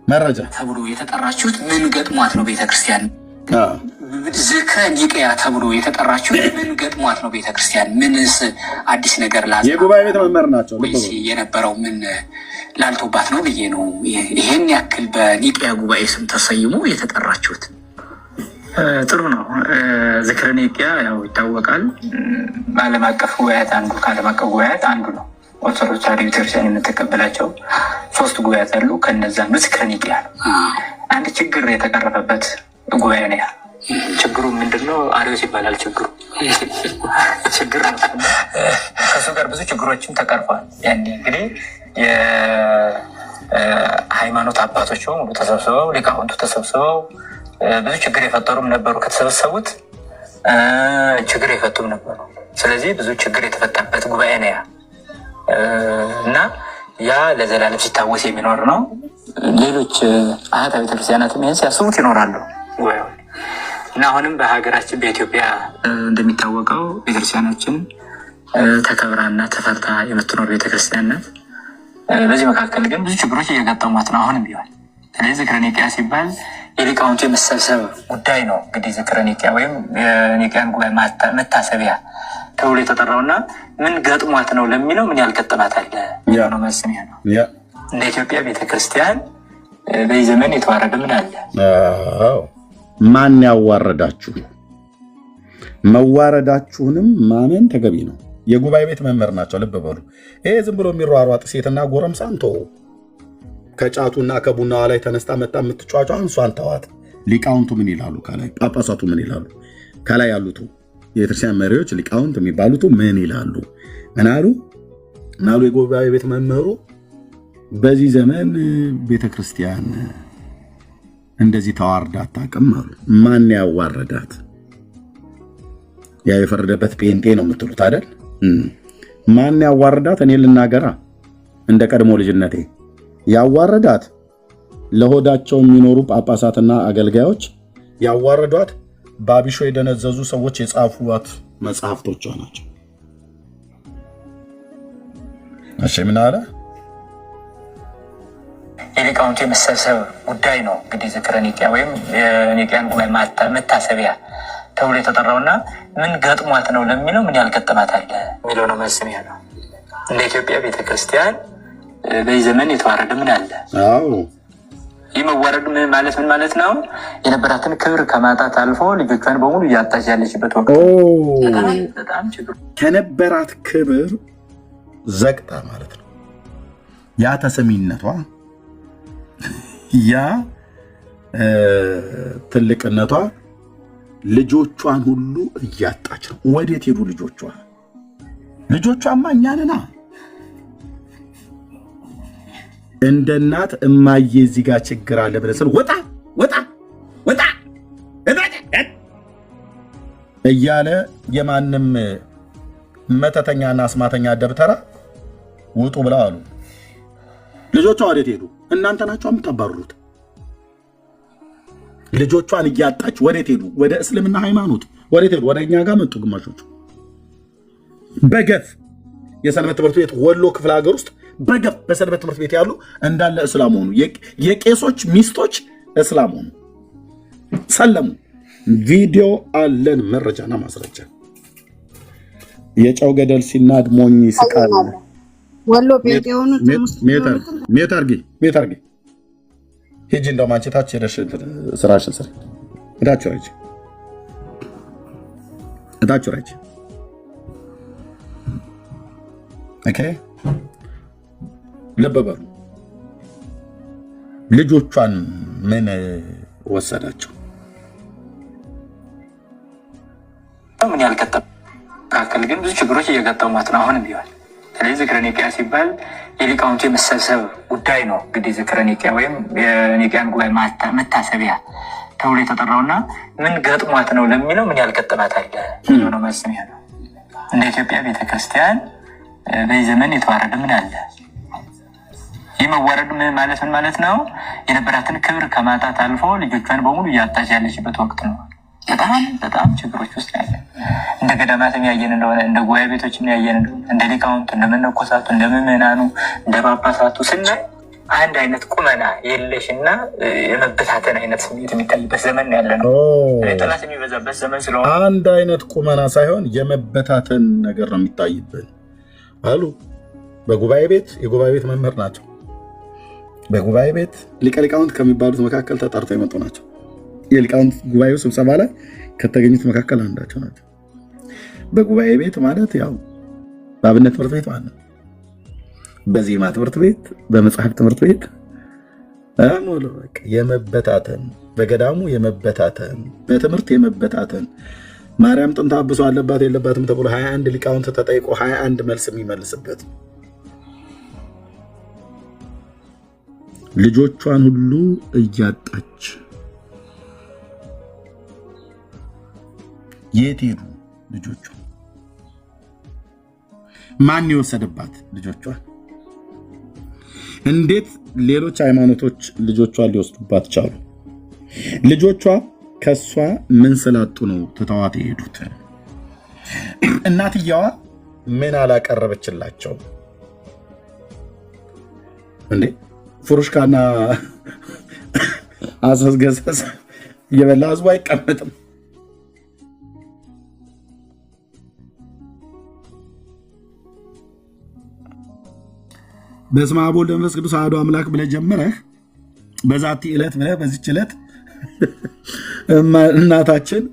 መረጃ ተብሎ የተጠራችሁት ምን ገጥሟት ነው ቤተክርስቲያን? ዝክረ ኒቅያ ተብሎ የተጠራችሁት ምን ገጥሟት ነው ቤተክርስቲያን? ምንስ አዲስ ነገር ላዝ የጉባኤ ቤት መምህር ናቸው ወይስ የነበረው ምን ላልቶባት ነው ብዬ ነው ይሄን ያክል በኒቅያ ጉባኤ ስም ተሰይሞ የተጠራችሁት? ጥሩ ነው። ዝክረ ኒቅያ ያው ይታወቃል። ዓለም አቀፍ ጉባኤያት አንዱ ከዓለም አቀፍ ጉባኤያት አንዱ ነው። ኦርቶዶክስ ተዋሕዶ ቤተክርስቲያን የምትቀበላቸው 3 ጉባኤያት አሉ። ከነዛም ዝክረ ኒቅያ ነው። አንድ ችግር የተቀረፈበት ጉባኤ ነው። ያ ችግሩ ምንድነው? አርዮስ ይባላል ችግሩ። ችግር ነው። ከሱ ጋር ብዙ ችግሮችም ተቀርፏል። ያኔ እንግዲህ የሃይማኖት አባቶች ሙሉ ተሰብስበው ሊቃውንቱ ተሰብስበው ብዙ ችግር የፈጠሩም ነበሩ። ከተሰበሰቡት ችግር የፈቱም ነበሩ። ስለዚህ ብዙ ችግር የተፈታበት ጉባኤ ነው ያ እና ያ ለዘላለም ሲታወስ የሚኖር ነው። ሌሎች አህት ቤተክርስቲያናትም ይህን ሲያስቡት ይኖራሉ እና አሁንም በሀገራችን በኢትዮጵያ እንደሚታወቀው ቤተክርስቲያናችን ተከብራና ተፈርታ የምትኖር ቤተክርስቲያን ናት። በዚህ መካከል ግን ብዙ ችግሮች እየገጠሟት ነው አሁንም ቢሆን። ስለዚህ ዝክረ ኒቅያ ሲባል የሊቃውንቱ የመሰብሰብ ጉዳይ ነው። እንግዲህ ዝክረ ኒቅያ ወይም የኒቅያን ጉባኤ መታሰቢያ ተብሎ የተጠራውና ምን ገጥሟት ነው ለሚለው ምን ያልገጠማት አለ ነው መስሚያ ነው። እንደ ኢትዮጵያ ቤተክርስቲያን በዚህ ዘመን የተዋረደ ምን አለ? ማን ያዋረዳችሁ? መዋረዳችሁንም ማመን ተገቢ ነው። የጉባኤ ቤት መምህር ናቸው። ልብ በሉ። ይሄ ዝም ብሎ የሚሯሯጥ ሴትና ጎረምሳን ተው። ከጫቱና ከቡናዋ ላይ ተነስታ መጣ የምትጫጫው እሷን ተዋት። ሊቃውንቱ ምን ይላሉ? ከላይ ጳጳሳቱ ምን ይላሉ? ከላይ ያሉት የቤተክርስቲያን መሪዎች ሊቃውንት የሚባሉት ምን ይላሉ? ምን አሉ? የጉባኤ ቤት መምህሩ በዚህ ዘመን ቤተክርስቲያን እንደዚህ ተዋርዳ አታውቅም አሉ። ማን ያዋረዳት? ያ የፈረደበት ጴንጤ ነው የምትሉት አይደል? ማን ያዋረዳት? እኔ ልናገራ እንደ ቀድሞ ልጅነቴ ያዋረዳት ለሆዳቸው የሚኖሩ ጳጳሳትና አገልጋዮች ያዋረዷት ባቢሾ የደነዘዙ ሰዎች የጻፉት መጽሐፍቶቿ ናቸው። እሺ ምን አለ? የሊቃውንቱ የመሰብሰብ ጉዳይ ነው እንግዲህ ዝክረ ኒቅያ ወይም የኒቅያን ጉባኤ መታሰቢያ ተብሎ የተጠራውና ምን ገጥሟት ነው ለሚለው ምን ያልገጠማት አለ የሚለው ነው መስሚያ ነው። እንደ ኢትዮጵያ ቤተክርስቲያን በዚህ ዘመን የተዋረደ ምን አለ? ይህ መዋረዱ ምን ማለት ነው? የነበራትን ክብር ከማጣት አልፎ ልጆቿን በሙሉ እያጣች ያለችበት ወቅት በጣም ችግር ከነበራት ክብር ዘግታ ማለት ነው። ያ ተሰሚነቷ፣ ያ ትልቅነቷ ልጆቿን ሁሉ እያጣች ነው። ወዴት ሄዱ ልጆቿ? ልጆቿማ እኛ ነና። እንደ እናት እማዬ እዚህ ጋር ችግር አለ ብለህ ስል ወጣ እያለ የማንም መተተኛና አስማተኛ ደብተራ ውጡ ብለው አሉ። ልጆቿ ወዴት ሄዱ? እናንተ ናችሁ የምታባርሩት። ልጆቿን እያጣች ወዴት ሄዱ? ወደ እስልምና ሃይማኖት ወዴት ሄዱ? ወደ እኛ ጋር መጡ። ግማሾቹ በገፍ የሰንበት ትምህርት ቤት ወሎ ክፍለ ሀገር ውስጥ በገፍ በሰንበት ትምህርት ቤት ያሉ እንዳለ እስላም ሆኑ። የቄሶች ሚስቶች እስላም ሆኑ፣ ሰለሙ። ቪዲዮ አለን፣ መረጃና ማስረጃ። የጨው ገደል ሲናድ ሞኝ ይስቃል። ወሎ ቤት የሆኑት ሜት አርጊ ሂጂ። እንደውም አንቺ ታች ሄደሽ ስራሽን ስሪ። እታች ረጅ ኦኬ። ልብ በሉ። ልጆቿን ምን ወሰዳቸው? ምን ያልገጠም መካከል ግን ብዙ ችግሮች እየገጠሟት ነው አሁንም ቢሆን። ስለዚህ ዝክረ ኒቅያ ሲባል የሊቃውንቱ የመሰብሰብ ጉዳይ ነው። እንግዲህ ዝክረ ኒቅያ ወይም የኒቅያን ጉባኤ መታሰቢያ ተብሎ የተጠራውና ምን ገጥሟት ነው ለሚለው ምን ያልገጠማት አለ ነው መስሚያ ነው። እንደ ኢትዮጵያ ቤተክርስቲያን በዚህ ዘመን የተዋረደ ምን አለ? ይህ መዋረድ ምን ማለት ነው? የነበራትን ክብር ከማጣት አልፎ ልጆቿን በሙሉ እያጣች ያለችበት ወቅት ነው። በጣም ችግሮች ውስጥ ያለ እንደ ገዳማት የሚያየን እንደሆነ እንደ ጉባኤ ቤቶች የሚያየን እንደሆነ እንደ ሊቃውንቱ፣ እንደ መነኮሳቱ፣ እንደ ምዕመናኑ፣ እንደ ጳጳሳቱ ስናይ አንድ አይነት ቁመና የለሽና የመበታተን አይነት ስሜት የሚታይበት ዘመን ያለ ነው። ጠላት የሚበዛበት ዘመን ስለሆነ አንድ አይነት ቁመና ሳይሆን የመበታተን ነገር ነው የሚታይብን አሉ። በጉባኤ ቤት የጉባኤ ቤት መምህር ናቸው። በጉባኤ ቤት ሊቀ ሊቃውንት ከሚባሉት መካከል ተጠርተው የመጡ ናቸው። የሊቃውንት ጉባኤው ስብሰባ ላይ ከተገኙት መካከል አንዳቸው ናቸው። በጉባኤ ቤት ማለት ያው በአብነት ትምህርት ቤት ማለት ነው። በዜማ ትምህርት ቤት፣ በመጽሐፍ ትምህርት ቤት የመበታተን በገዳሙ የመበታተን በትምህርት የመበታተን ማርያም ጥንተ አብሶ አለባት የለባትም ተብሎ 21 ሊቃውንት ተጠይቆ 21 መልስ የሚመልስበት ልጆቿን ሁሉ እያጣች የት ሄዱ ልጆቿ? ማን የወሰደባት ልጆቿን? እንዴት ሌሎች ሃይማኖቶች ልጆቿን ሊወስዱባት ቻሉ? ልጆቿ ከሷ ምን ስላጡ ነው ትተዋት የሄዱት? እናትየዋ ምን አላቀረበችላቸው እንዴ? ፍሩሽካና አስገሰስ እየበላ ህዝቡ አይቀመጥም። በስመ አብ ወወልድ ወመንፈስ ቅዱስ አሐዱ አምላክ ብለህ ጀምረህ በዛቲ ዕለት ብለህ በዚች ዕለት እናታችን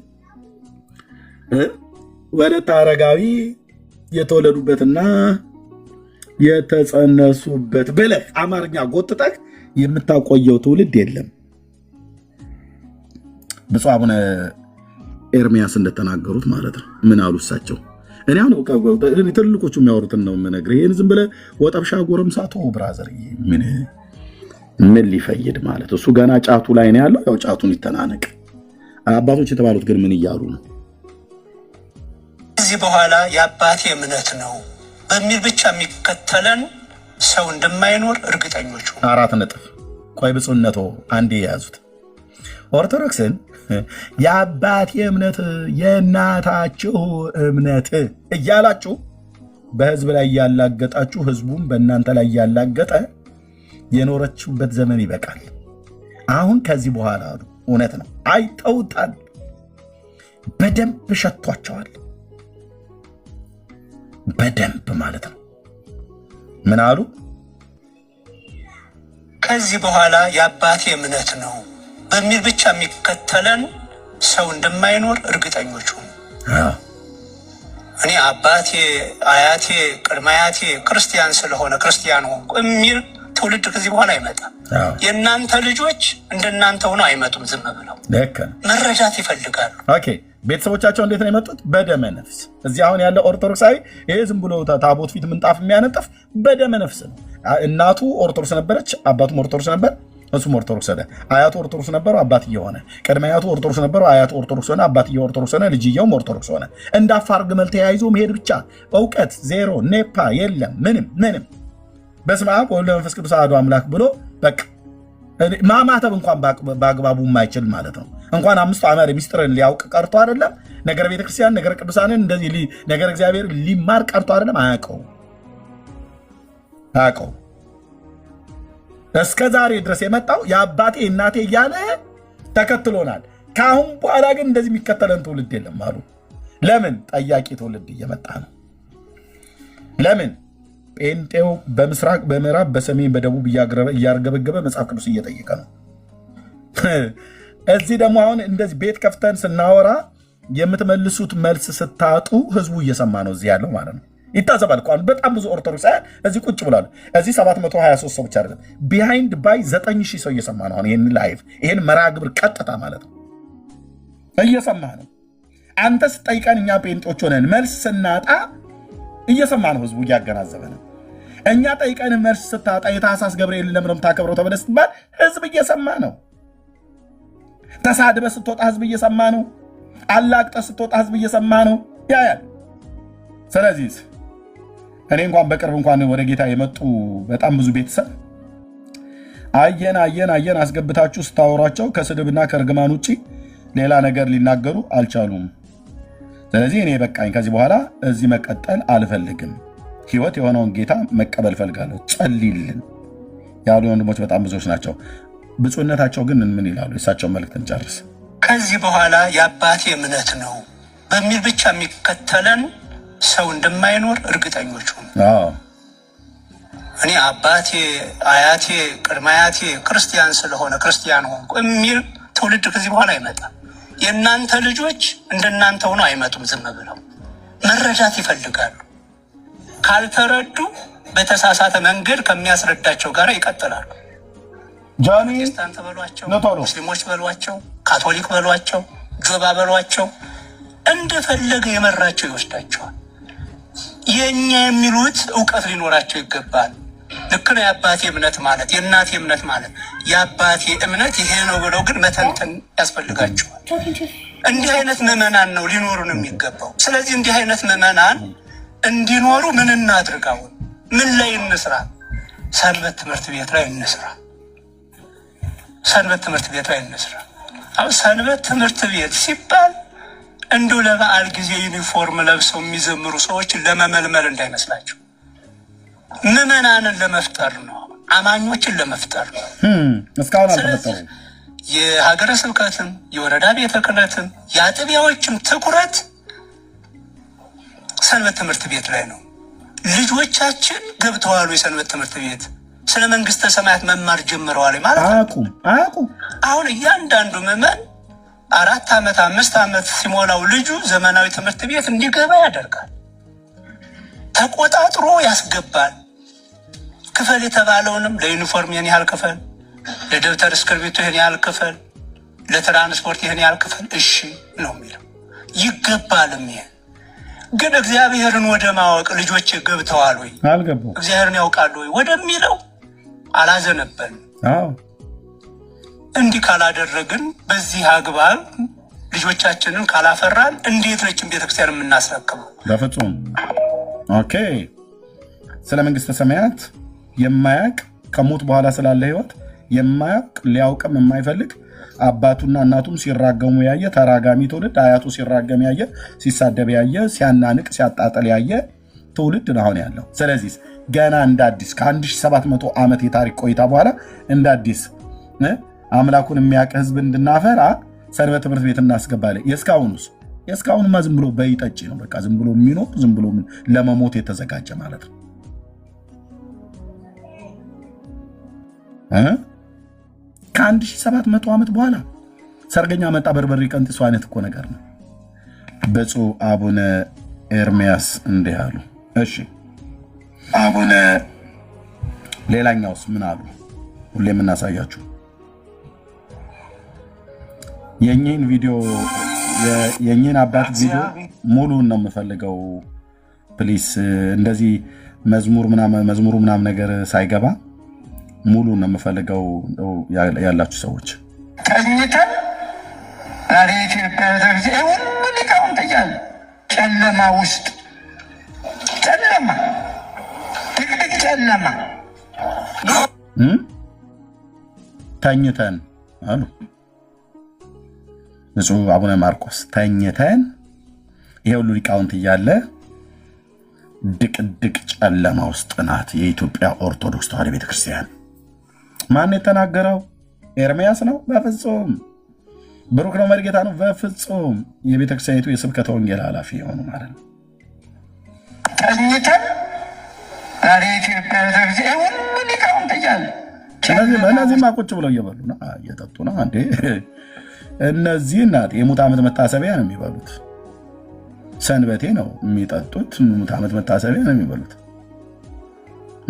ወለተ አረጋዊ የተወለዱበትና የተጸነሱበት ብለህ አማርኛ ጎትተህ የምታቆየው ትውልድ የለም። ብፁዕ አቡነ ኤርሚያስ እንደተናገሩት ማለት ነው። ምን አሉ እሳቸው? እኔ አሁን ትልቆቹ የሚያወሩትን ነው የምነግርህ። ይህን ዝም ብለህ ወጠብሻ ጎረምሳ ተው ብራዘር። ምን ሊፈይድ ማለት እሱ ገና ጫቱ ላይ ነው ያለው። ያው ጫቱን ይተናነቅ። አባቶች የተባሉት ግን ምን እያሉ ነው? ከዚህ በኋላ የአባቴ እምነት ነው በሚል ብቻ የሚከተለን ሰው እንደማይኖር እርግጠኞቹ። 4 ነጥብ። ቆይ ብፁዕነቶ አንዴ የያዙት ኦርቶዶክስን የአባቴ እምነት የእናታችሁ እምነት እያላችሁ በህዝብ ላይ ያላገጣችሁ ህዝቡም በእናንተ ላይ ያላገጠ የኖረችበት ዘመን ይበቃል። አሁን ከዚህ በኋላ አሉ እውነት ነው አይተውታል። በደንብ ሸቷቸዋል። በደንብ ማለት ነው። ምን አሉ? ከዚህ በኋላ የአባቴ እምነት ነው በሚል ብቻ የሚከተለን ሰው እንደማይኖር እርግጠኞቹ። እኔ አባቴ፣ አያቴ፣ ቅድመ አያቴ ክርስቲያን ስለሆነ ክርስቲያን ሆንኩ የሚል ትውልድ ከዚህ በኋላ አይመጣም። የእናንተ ልጆች እንደናንተ ሆነው አይመጡም። ዝም ብለው መረዳት ይፈልጋሉ። ኦኬ፣ ቤተሰቦቻቸው እንዴት ነው የመጡት? በደመ ነፍስ። እዚህ አሁን ያለ ኦርቶዶክሳዊ ይሄ ዝም ብሎ ታቦት ፊት ምንጣፍ የሚያነጥፍ በደመ ነፍስ ነው። እናቱ ኦርቶዶክስ ነበረች፣ አባቱም ኦርቶዶክስ ነበር፣ እሱም ኦርቶዶክስ ሆነ። አያቱ ኦርቶዶክስ ነበሩ፣ አባትየው ሆነ። ቅድመ አያቱ ኦርቶዶክስ ነበሩ፣ አያቱ ኦርቶዶክስ ሆነ፣ አባትየው ኦርቶዶክስ ሆነ፣ ልጅየውም ኦርቶዶክስ ሆነ። እንደ አፋር ግመል ተያይዞ መሄድ ብቻ። እውቀት ዜሮ፣ ኔፓ የለም፣ ምንም። በስመ አብ ወወልድ ወመንፈስ ቅዱስ አሐዱ አምላክ ብሎ በቃ ማማተብ እንኳን በአግባቡ የማይችል ማለት ነው። እንኳን 5 ዓመት ሚስጥርን ሊያውቅ ቀርቶ አይደለም ነገረ ቤተክርስቲያን ነገረ ቅዱሳንን እንደዚህ ነገረ እግዚአብሔር ሊማር ቀርቶ አይደለም አያውቀው። እስከ ዛሬ ድረስ የመጣው የአባቴ እናቴ እያለ ተከትሎናል። ከአሁን በኋላ ግን እንደዚህ የሚከተለን ትውልድ የለም አሉ። ለምን? ጠያቂ ትውልድ እየመጣ ነው። ለምን? ጴንጤው በምስራቅ በምዕራብ በሰሜን በደቡብ እያርገበገበ መጽሐፍ ቅዱስ እየጠየቀ ነው። እዚህ ደግሞ አሁን እንደዚህ ቤት ከፍተን ስናወራ የምትመልሱት መልስ ስታጡ ህዝቡ እየሰማ ነው እዚህ ያለው ማለት ነው። ይታዘባል። በጣም ብዙ ኦርቶዶክሳውያን እዚህ ቁጭ ብሏል። እዚህ 723 ሰው ብቻ አይደለም፣ ቢሃይንድ ባይ 9000 ሰው እየሰማ ነው። አሁን ይህን ላይቭ ይህን መርሃ ግብር ቀጥታ ማለት ነው እየሰማ ነው። አንተ ስጠይቀን እኛ ጴንጦች ሆነን መልስ ስናጣ እየሰማ ነው ህዝቡ እያገናዘበ ነው። እኛ ጠይቀን መልስ ስታጣ የታህሳስ ገብርኤል ለምን የምታከብረው ተብለህ ስትባል ህዝብ እየሰማ ነው። ተሳድበህ ስትወጣ ህዝብ እየሰማ ነው። አላቅጠህ ስትወጣ ህዝብ እየሰማ ነው ያያል። ስለዚህ እኔ እንኳን በቅርብ እንኳን ወደ ጌታ የመጡ በጣም ብዙ ቤተሰብ አየን አስገብታችሁ ስታወሯቸው ከስድብና ከርግማን ውጭ ሌላ ነገር ሊናገሩ አልቻሉም። ስለዚህ እኔ በቃኝ፣ ከዚህ በኋላ እዚህ መቀጠል አልፈልግም፣ ህይወት የሆነውን ጌታ መቀበል ፈልጋለሁ፣ ጸልይልን ያሉ ወንድሞች በጣም ብዙዎች ናቸው። ብፁዕነታቸው ግን ምን ይላሉ? የእሳቸውን መልእክት እንጨርስ። ከዚህ በኋላ የአባቴ እምነት ነው በሚል ብቻ የሚከተለን ሰው እንደማይኖር እርግጠኞች ሁኑ። እኔ አባቴ፣ አያቴ፣ ቅድመ አያቴ ክርስቲያን ስለሆነ ክርስቲያን ሆንኩ የሚል ትውልድ ከዚህ በኋላ አይመጣም። የእናንተ ልጆች እንደናንተ ሆነው አይመጡም። ዝም ብለው መረዳት ይፈልጋሉ። ካልተረዱ በተሳሳተ መንገድ ከሚያስረዳቸው ጋር ይቀጥላሉ። ፕሮቴስታንት በሏቸው፣ ሙስሊሞች በሏቸው፣ ካቶሊክ በሏቸው፣ ጆባ በሏቸው፣ እንደፈለገ የመራቸው ይወስዳቸዋል። የእኛ የሚሉት እውቀት ሊኖራቸው ይገባል። ልክ ነው። የአባቴ እምነት ማለት የእናቴ እምነት ማለት የአባቴ እምነት ይሄ ነው ብለው ግን መተንተን ያስፈልጋቸዋል። እንዲህ አይነት ምዕመናን ነው ሊኖሩን የሚገባው። ስለዚህ እንዲህ አይነት ምዕመናን እንዲኖሩ ምን እናድርጋው? ምን ላይ እንስራ? ሰንበት ትምህርት ቤት ላይ እንስራ። ሰንበት ትምህርት ቤት ላይ እንስራ። አሁን ሰንበት ትምህርት ቤት ሲባል እንዲሁ ለበዓል ጊዜ ዩኒፎርም ለብሰው የሚዘምሩ ሰዎችን ለመመልመል እንዳይመስላቸው፣ ምዕመናንን ለመፍጠር ነው፣ አማኞችን ለመፍጠር ነው። ስለዚህ የሀገረ ስብከትም የወረዳ ቤተ ክህነትም የአጥቢያዎችም ትኩረት ሰንበት ትምህርት ቤት ላይ ነው። ልጆቻችን ገብተዋሉ የሰንበት ትምህርት ቤት ስለ መንግስተ ሰማያት መማር ጀምረዋል ማለት አያውቁም። አሁን እያንዳንዱ ምዕመን 4 ዓመት 5 ዓመት ሲሞላው ልጁ ዘመናዊ ትምህርት ቤት እንዲገባ ያደርጋል። ተቆጣጥሮ ያስገባል። ክፈል የተባለውንም ለዩኒፎርም ይህን ያህል ክፈል፣ ለደብተር እስክርቢቶ ይህን ያህል ክፈል፣ ለትራንስፖርት ይህን ያህል ክፈል፣ እሺ ነው የሚለው። ይገባልም። ይሄ ግን እግዚአብሔርን ወደ ማወቅ ልጆች ገብተዋል ወይ እግዚአብሔርን ያውቃሉ ወይ ወደሚለው አላዘነበልም። እንዲህ ካላደረግን በዚህ አግባብ ልጆቻችንን ካላፈራን እንዴት ነችን ቤተክርስቲያን የምናስረክበው? በፍጹም። ኦኬ። ስለ መንግስተ ሰማያት የማያውቅ ከሞት በኋላ ስላለ ህይወት የማያውቅ ሊያውቅም የማይፈልግ አባቱና እናቱም ሲራገሙ ያየ ተራጋሚ ትውልድ፣ አያቱ ሲራገም ያየ፣ ሲሳደብ ያየ፣ ሲያናንቅ ሲያጣጠል ያየ ትውልድ ነው አሁን ያለው። ስለዚህ ገና እንደ አዲስ ከ1700 ዓመት የታሪክ ቆይታ በኋላ እንደ አዲስ አምላኩን የሚያውቅ ህዝብ እንድናፈራ ሰንበት ትምህርት ቤት እናስገባለን። የእስካሁንማ ዝም ብሎ በይጠጭ ነው። በቃ ዝም ብሎ የሚኖር ዝም ብሎ ለመሞት የተዘጋጀ ማለት ነው። ከ1700 ዓመት በኋላ ሰርገኛ መጣ በርበሬ ቀንጥሱ አይነት እኮ ነገር ነው። ብፁዕ አቡነ ኤርሚያስ እንዲህ አሉ። እሺ አቡነ ሌላኛውስ ምን አሉ? ሁሌ የምናሳያችሁ የእኚህን ቪዲዮ የእኚህን አባት ቪዲዮ ሙሉን ነው የምፈልገው ፕሊስ። እንደዚህ መዝሙሩ ምናምን ነገር ሳይገባ ሙሉን ነው የምፈልገው ያላችሁ ሰዎች። ተኝተን ዛሬ ኢትዮጵያ ቤተክርስቲያን ሁሉ ሊቃውንት እያለ ጨለማ ውስጥ ጨለማ ድቅድቅ ጨለማ ተኝተን አሉ ብፁዕ አቡነ ማርቆስ። ተኝተን ይሄ ሁሉ ሊቃውንት እያለ ድቅድቅ ጨለማ ውስጥ ናት የኢትዮጵያ ኦርቶዶክስ ተዋሕዶ ቤተክርስቲያን። ማን የተናገረው? ኤርሚያስ ነው? በፍጹም። ብሩክ ነው መርጌታ ነው? በፍጹም። የቤተክርስቲያኒቱ የስብከተ ወንጌል ኃላፊ የሆኑ ማለት ነው። ተኝተን ዛሬ ኢትዮጵያ ቤተክርስቲያን ሁሉ ሊቃውንት እያለ እነዚህማ ቁጭ ብለው እየበሉ ነው እየጠጡ ነው። አንዴ እነዚህ እናት የሙት ዓመት መታሰቢያ ነው የሚበሉት። ሰንበቴ ነው የሚጠጡት። ሙት ዓመት መታሰቢያ ነው የሚበሉት።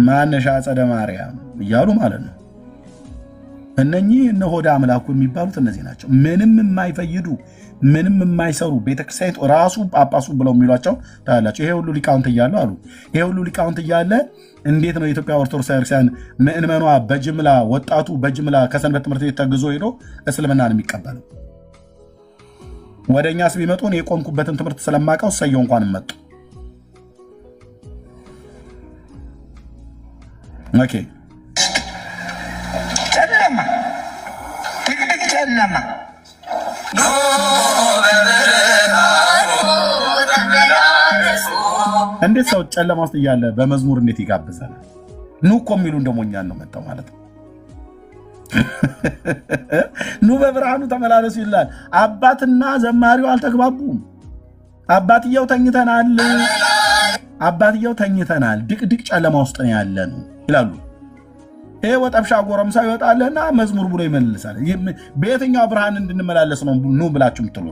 ማነሻ አጸደ ማርያም እያሉ ማለት ነው። እነኚህ እነ ሆዳ አምላኩ የሚባሉት እነዚህ ናቸው። ምንም የማይፈይዱ ምንም የማይሰሩ ቤተክርስቲያን ራሱ ጳጳሱ ብለው የሚሏቸው ታያላቸው። ይሄ ሁሉ ሊቃውንት እያለ አሉ። ይሄ ሁሉ ሊቃውንት እያለ እንዴት ነው የኢትዮጵያ ኦርቶዶክስ ቤተክርስቲያን ምእመኗ በጅምላ ወጣቱ በጅምላ ከሰንበት ትምህርት ቤት ተግዞ ሄዶ እስልምናን የሚቀበለው? ወደኛስ ቢመጡ የቆምኩበትን ትምህርት ስለማውቀው ሰየው እንኳን መጡ። ኦኬ ጨለማ ድቅድቅ ጨለማ እንዴት ሰው ጨለማ ውስጥ እያለ በመዝሙር እንዴት ይጋብዛል? ኑ እኮ የሚሉ እንደሞኛን ነው መጣው ማለት ነው። ኑ በብርሃኑ ተመላለሱ ይላል። አባትና ዘማሪው አልተግባቡም። አባትየው ተኝተናል፣ ድቅድቅ ጨለማ ውስጥ ነው ያለነው ይላሉ። ይሄ ወጠብሻ ጎረምሳ ይወጣልና መዝሙር ብሎ ይመልሳል። በየትኛው ብርሃን እንድንመላለስ ነው ኑ ብላችሁ ምትሉ?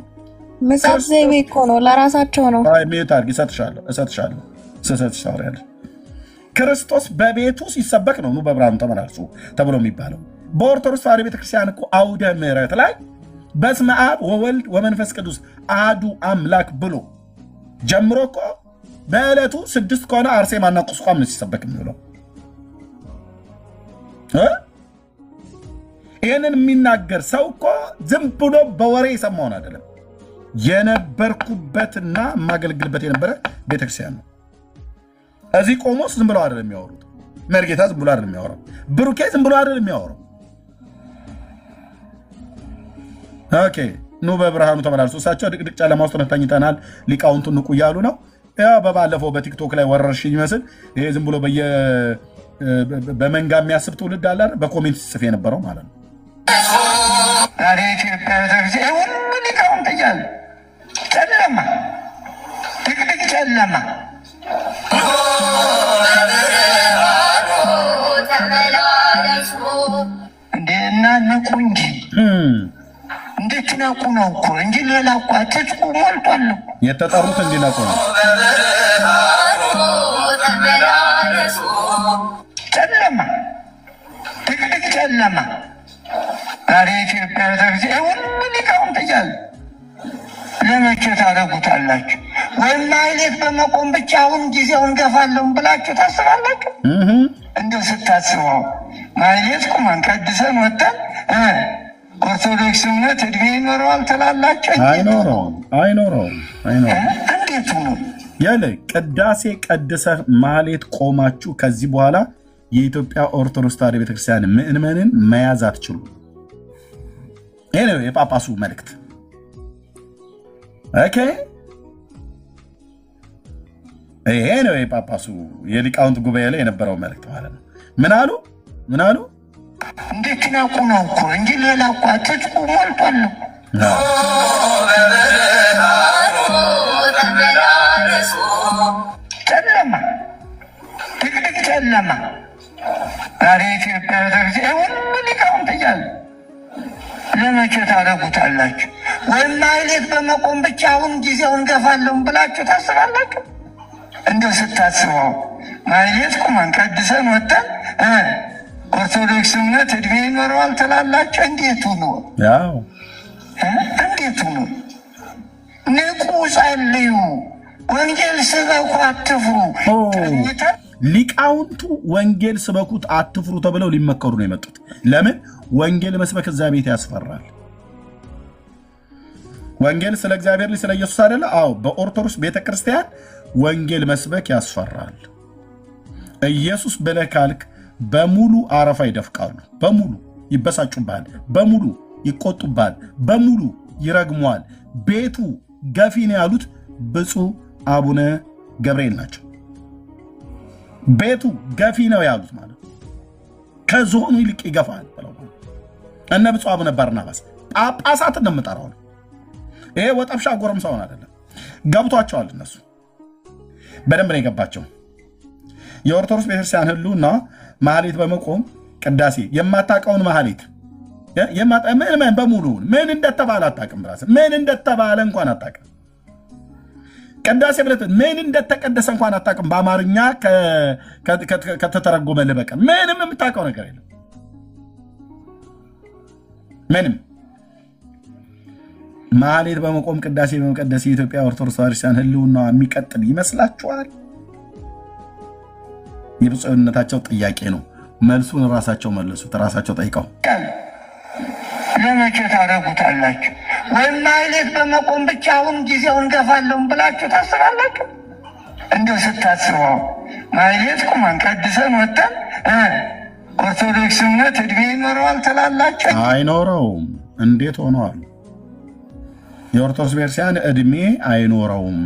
መጽሐፍ ዘይቤ እኮ ነው፣ ለራሳቸው ነው። ሜት አድርጊ፣ እሰጥሻለሁ። ክርስቶስ በቤቱ ሲሰበክ ነው ኑ በብርሃኑ ተመላለሱ ተብሎ የሚባለው። በኦርቶዶክስ ተዋሕዶ ቤተክርስቲያን እኮ አውደ ምሕረት ላይ በስመ አብ ወወልድ ወመንፈስ ቅዱስ አሐዱ አምላክ ብሎ ጀምሮ እኮ በዕለቱ 6 ከሆነ አርሴማና ቁስቋም ነው ሲሰበክ የሚውለው። ይህንን የሚናገር ሰው እኮ ዝም ብሎ በወሬ የሰማውን አይደለም፣ የነበርኩበትና የማገለግልበት የነበረ ቤተክርስቲያን ነው። እዚህ ቆሞስ ዝም ብለው አይደለም የሚያወሩት። መርጌታ ዝም ብሎ አይደለም የሚያወራው። ብሩኬ ዝም ብሎ አይደለም የሚያወራው። ኦኬ ኑ በብርሃኑ ተመላለሱ። እሳቸው ድቅድቅ ጨለማ ውስጥ ተኝተናል፣ ሊቃውንቱን ንቁ እያሉ ነው። ያ በባለፈው በቲክቶክ ላይ ወረርሽኝ ይመስል ይሄ ዝም ብሎ በመንጋ የሚያስብ ትውልድ አለ በኮሜንት ጽፍ የነበረው ማለት ነው። ዛሬ ኢትዮጵያ ቤተክርስቲያን ሁሉ ሊቃውንት እያሉ ጨለማ ድቅድቅ ጨለማ እንዴ እናንቁ እንጂ እንድትነቁ ነው እኮ እንጂ ሌላ እኮ አትጭቁ ሞልቷል። የተጠሩት እንዲነቁ ነው። ጨለማ ድቅድቅ ጨለማ ዛሬ ኢትዮጵያ ቤተክርስቲያን ሁሉ ሊቃውንት እያሉ ለመቼ ታደርጉታላችሁ? ወይም ማህሌት በመቆም ብቻ አሁን ጊዜውን ገፋለሁም ብላችሁ ታስባላችሁ? እንደው ስታስበው ማህሌት ቁመን ቀድሰን ወጥተን ኦርቶዶክስ እምነት እድሜ ይኖረዋል ትላላችሁ? አይኖረውም። እንዴት ነው ያለ ቅዳሴ ቀድሰህ ማህሌት ቆማችሁ ከዚህ በኋላ የኢትዮጵያ ኦርቶዶክስ ተዋሕዶ ቤተክርስቲያን ምእመንን መያዝ አትችሉ። ይሄ ነው የጳጳሱ መልእክት። ኦኬ ይሄ ነው የጳጳሱ የሊቃውንት ጉባኤ ላይ የነበረው መልእክት ማለት ነው። ምን አሉ? እንዴት ናቁ ነው እኮ እንጂ ሌላ እኮ አትጭቁ ሞልቷል። ጨለማ ድቅድቅ ጨለማ ዛሬ ኢትዮጵያ ቤተክርስቲያን ሁሉ ሊቃውንት እያሉ ለመቼ ታደርጉታላችሁ? ወይም ማህሌት በመቆም ብቻ አሁን ጊዜውን ገፋለሁም ብላችሁ ታስባላችሁ? እንደው ስታስበው ማህሌት ቁመን ቀድሰን ወጥተን ኦርቶዶክስ እምነት እድሜ ይኖረዋል ትላላችሁ? እንዴት ነው? ንቁ፣ ጸልዩ፣ ወንጌል ስበኩ፣ አትፍሩ። ሊቃውንቱ ወንጌል ስበኩት አትፍሩ ተብለው ሊመከሩ ነው የመጡት። ለምን? ወንጌል መስበክ እዛ ቤት ያስፈራል። ወንጌል ስለ እግዚአብሔር ስለ ኢየሱስ አይደለ? አዎ፣ በኦርቶዶክስ ቤተክርስቲያን ወንጌል መስበክ ያስፈራል። ኢየሱስ ብለህ ካልክ በሙሉ አረፋ ይደፍቃሉ፣ በሙሉ ይበሳጩባል፣ በሙሉ ይቆጡባል፣ በሙሉ ይረግሟል። ቤቱ ገፊ ነው ያሉት ብፁዕ አቡነ ገብርኤል ናቸው። ቤቱ ገፊ ነው ያሉት ማለት ከዝሆኑ ይልቅ ይገፋል ብለው እነ ብፁዕ አቡነ ባርናባስ ጳጳሳት እንደምጠራው ነው። ይሄ ወጠብሻ ጎረምሳውን አይደለም፣ ገብቷቸዋል። እነሱ በደንብ ነው የገባቸው። የኦርቶዶክስ ቤተክርስቲያን ህልውና ማህሌት በመቆም ቅዳሴ የማታውቀውን ማህሌት ምን በሙሉ ምን እንደተባለ አታውቅም። ራስህ ምን እንደተባለ እንኳን አታውቅም። ቅዳሴ ብለት ምን እንደተቀደሰ እንኳን አታውቅም። በአማርኛ ከተተረጎመልህ በቀር ምንም የምታውቀው ነገር የለም። ምንም ማህሌት በመቆም ቅዳሴ በመቀደስ የኢትዮጵያ ኦርቶዶክስ ክርስቲያን ህልውናዋ የሚቀጥል ይመስላችኋል? የብፁዕነታቸው ጥያቄ ነው። መልሱን ራሳቸው መለሱት። ራሳቸው ጠይቀው ለመቼ ታደርጉታላችሁ? ወይም ማህሌት በመቆም ብቻ አሁን ጊዜውን ገፋለሁም ብላችሁ ታስባላችሁ? እንዲሁ ስታስበው ማህሌት ቁመን ቀድሰን ወጥተን ኦርቶዶክስ እምነት እድሜ ይኖረዋል ትላላችሁ? አይኖረውም። እንዴት ሆነዋል? የኦርቶዶክስ ቤተክርስቲያን እድሜ አይኖረውም።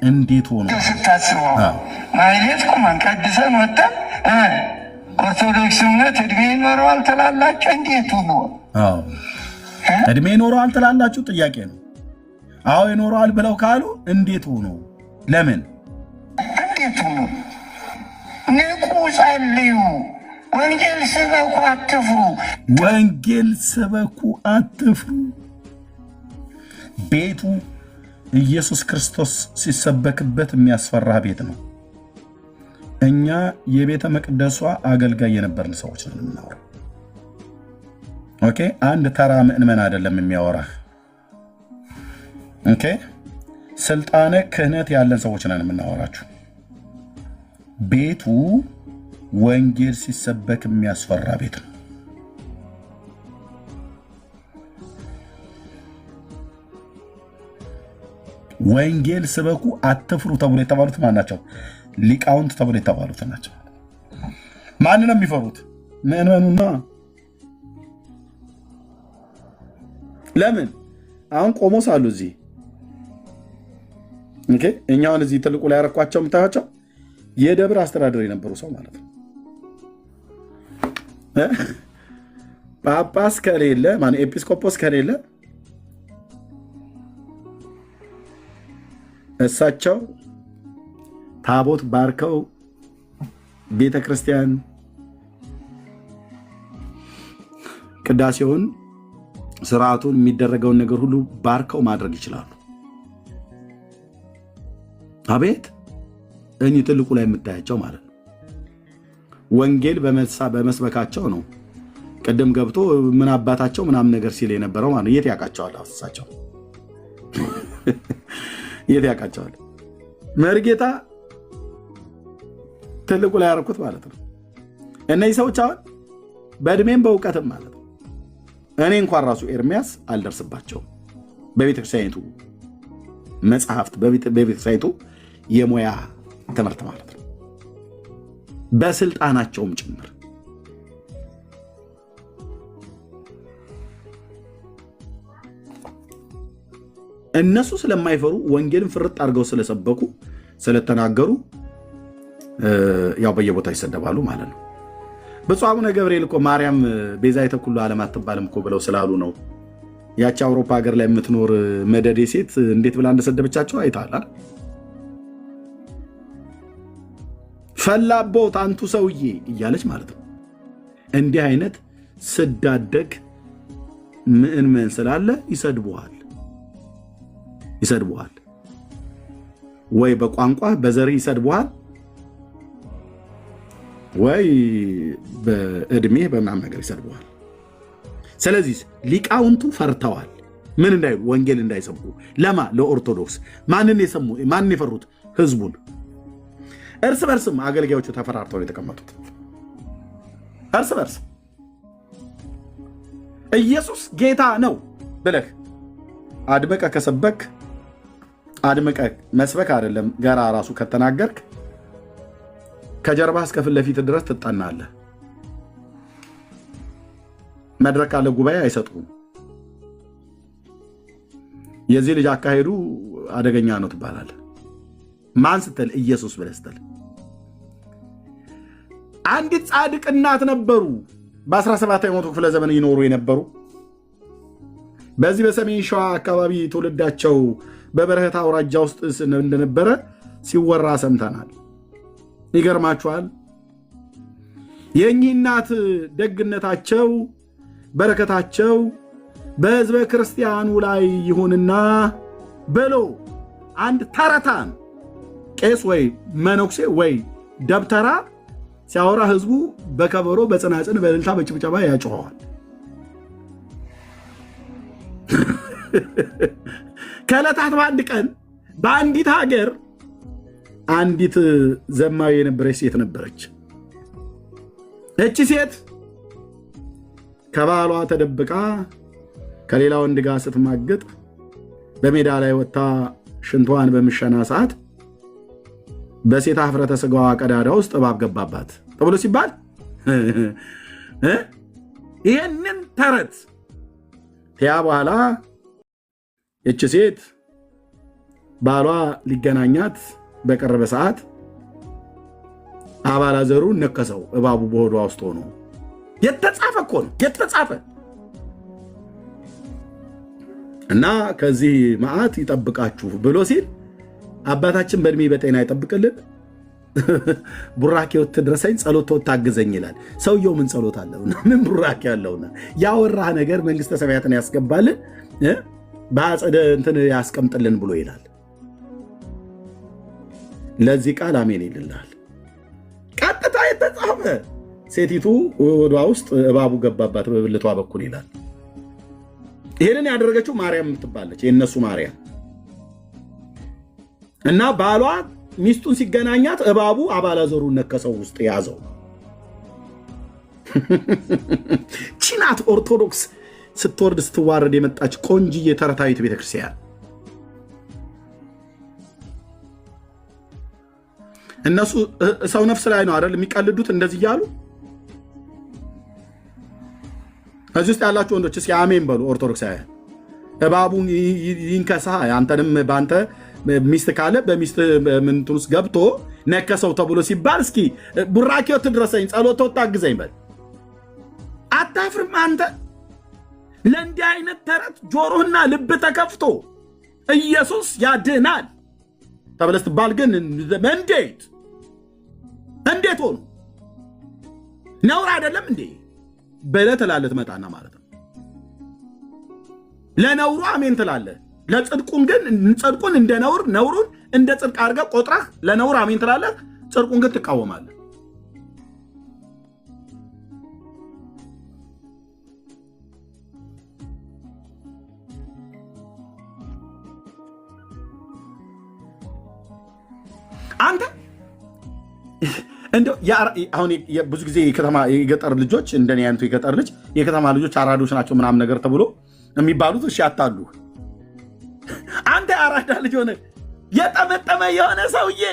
እንዴት ሆኖ ስታስበው ማህሌት ቁመን ቀድሰን ወጥተን ኦርቶዶክስ እምነት እድሜ ይኖረዋል ትላላችሁ? እንዴት ሆኖ እድሜ ይኖረዋል ትላላችሁ? ጥያቄ ነው። አዎ ይኖረዋል ብለው ካሉ እንዴት ሆኖ? ለምን? እንዴት ሆኖ? ንቁ፣ ጸልዩ፣ ወንጌል ስበኩ፣ አትፍሩ። ወንጌል ስበኩ፣ አትፍሩ። ቤቱ ኢየሱስ ክርስቶስ ሲሰበክበት የሚያስፈራ ቤት ነው። እኛ የቤተ መቅደሷ አገልጋይ የነበርን ሰዎች ነን የምናወራው። ኦኬ፣ አንድ ተራ ምእመን አይደለም የሚያወራህ። ኦኬ፣ ስልጣነ ክህነት ያለን ሰዎች ነን የምናወራችሁ። ቤቱ ወንጌል ሲሰበክ የሚያስፈራ ቤት ነው። ወንጌል ስበኩ አትፍሩ ተብሎ የተባሉት ማን ናቸው? ሊቃውንት ተብሎ የተባሉት ናቸው። ማን ነው የሚፈሩት? ምእመኑና። ለምን? አሁን ቆሞስ አሉ እዚህ። ኦኬ፣ እኛውን እዚህ ትልቁ ላይ ያረኳቸው የምታያቸው የደብር አስተዳደር የነበሩ ሰው ማለት ነው። ጳጳስ ከሌለ ማን ኤጲስቆጶስ ከሌለ እሳቸው ታቦት ባርከው ቤተ ክርስቲያን ቅዳሴውን፣ ስርዓቱን፣ የሚደረገውን ነገር ሁሉ ባርከው ማድረግ ይችላሉ። አቤት እኚህ ትልቁ ላይ የምታያቸው ማለት ነው። ወንጌል በመስበካቸው ነው። ቅድም ገብቶ ምን አባታቸው ምናምን ነገር ሲል የነበረው ማለት የት ያውቃቸዋል? እሳቸው የት ያውቃቸዋል? መርጌታ ትልቁ ላይ ያረኩት ማለት ነው። እነዚህ ሰዎች አሁን በእድሜም በእውቀትም ማለት ነው እኔ እንኳን ራሱ ኤርሚያስ አልደርስባቸውም። በቤተክርስቲያኒቱ መጽሐፍት፣ በቤተክርስቲያኒቱ የሙያ ትምህርት ማለት ነው፣ በስልጣናቸውም ጭምር እነሱ ስለማይፈሩ ወንጌልን ፍርጥ አድርገው ስለሰበኩ ስለተናገሩ ያው በየቦታው ይሰደባሉ ማለት ነው። ብፁዕ አቡነ ገብርኤል እኮ ማርያም ቤዛዊተ ኩሉ ዓለም አትባልም እኮ ብለው ስላሉ ነው። ያቺ አውሮፓ ሀገር ላይ የምትኖር መደዴ ሴት እንዴት ብላ እንደሰደበቻቸው አይተሃል። ፈላቦት አንቱ ሰውዬ እያለች ማለት ነው። እንዲህ አይነት ስዳደግ ምእመን ስላለ ይሰድቡሃል። ወይ በቋንቋ በዘር ይሰድቡሃል፣ ወይ በእድሜ በምናምን ነገር ይሰድቡሃል። ስለዚህ ሊቃውንቱ ፈርተዋል። ምን እንዳይሉ? ወንጌል እንዳይሰብኩ። ለማ? ለኦርቶዶክስ። ማንን የፈሩት? ህዝቡን። እርስ በርስም አገልጋዮቹ ተፈራርተው የተቀመጡት እርስ በርስ። ኢየሱስ ጌታ ነው ብለህ አድመቀ ከሰበክ፣ አድመቀ መስበክ አይደለም ገራ ራሱ ከተናገርክ ከጀርባ እስከ ፊት ለፊት ድረስ ትጠናለህ። መድረክ አለ፣ ጉባኤ አይሰጡም። የዚህ ልጅ አካሄዱ አደገኛ ነው ትባላለህ። ማን ስትል? ኢየሱስ ብለህ ስትል። አንዲት ጻድቅ እናት ነበሩ፣ በ17ኛው ክፍለ ዘመን ይኖሩ የነበሩ። በዚህ በሰሜን ሸዋ አካባቢ ትውልዳቸው በበረሃ አውራጃ ውስጥ እንደነበረ ሲወራ ሰምተናል። ይገርማችኋል። የእኚህ እናት ደግነታቸው፣ በረከታቸው በሕዝበ ክርስቲያኑ ላይ ይሁንና ብሎ አንድ ተረታን ቄስ ወይ መነኩሴ ወይ ደብተራ ሲያወራ ህዝቡ በከበሮ በጽናጽን በእልልታ በጭብጨባ ያጮኸዋል። ከዕለታት በአንድ ቀን በአንዲት ሀገር አንዲት ዘማዊ የነበረች ሴት ነበረች። እቺ ሴት ከባሏ ተደብቃ ከሌላ ወንድ ጋር ስትማገጥ በሜዳ ላይ ወጥታ ሽንቷን በምሸና ሰዓት በሴት ኀፍረተ ሥጋዋ ቀዳዳ ውስጥ እባብ ገባባት ተብሎ ሲባል ይህንን ተረት ያ በኋላ እቺ ሴት ባሏ ሊገናኛት በቀረበ ሰዓት አባላዘሩ ነከሰው እባቡ በሆዷ ውስጥ ሆኖ። የተጻፈ እኮ ነው የተጻፈ። እና ከዚህ መዓት ይጠብቃችሁ ብሎ ሲል አባታችን በእድሜ በጤና ይጠብቅልን፣ ቡራኬው ትድረሰኝ፣ ጸሎት ታግዘኝ ይላል። ሰውየው ምን ጸሎት አለውና ምን ቡራኬ አለውና ያወራህ ነገር መንግስተ ሰማያትን ያስገባልን በአጸደ እንትን ያስቀምጥልን ብሎ ይላል። ለዚህ ቃል አሜን ይልልሃል። ቀጥታ የተጻፈ ሴቲቱ ወዷ ውስጥ እባቡ ገባባት በብልቷ በኩል ይላል። ይሄንን ያደረገችው ማርያም የምትባለች የእነሱ ማርያም እና ባሏ ሚስቱን ሲገናኛት እባቡ አባላዘሩን ነከሰው ውስጥ ያዘው። ቺናት ኦርቶዶክስ ስትወርድ ስትዋረድ የመጣች ቆንጅዬ ተረታዊት ቤተክርስቲያን። እነሱ ሰው ነፍስ ላይ ነው አይደል የሚቀልዱት እንደዚህ እያሉ። እዚህ ውስጥ ያላችሁ ወንዶች እስኪ አሜን በሉ። ኦርቶዶክሳውያን እባቡን ይንከሳ፣ አንተንም በአንተ ሚስት ካለ በሚስት ምንትን ውስጥ ገብቶ ነከሰው ተብሎ ሲባል እስኪ ቡራኬው ትድረሰኝ፣ ጸሎት ታግዘኝ በል። አታፍርም አንተ? ለእንዲህ አይነት ተረት ጆሮህና ልብ ተከፍቶ ኢየሱስ ያድናል ተብለህ ስትባል ግን እንዴት ሆኖ ነውር አይደለም እንዴ በለ ትላለህ። ትመጣና ማለት ነው ለነውሩ አሜን ትላለህ። ለጽድቁን ግን ጽድቁን እንደ ነውር ነውሩን እንደ ጽድቅ አድርገህ ቆጥረህ ለነውር አሜን ትላለህ። ጽድቁን ግን ትቃወማለህ። አንተ እንደው አሁን ብዙ ጊዜ የገጠር ልጆች እንደኔ አይነቱ የገጠር ልጅ የከተማ ልጆች አራዶች ናቸው ምናምን ነገር ተብሎ የሚባሉት እሺ ያታሉ። አንተ አራዳ ልጅ ሆነ የጠመጠመ የሆነ ሰውዬ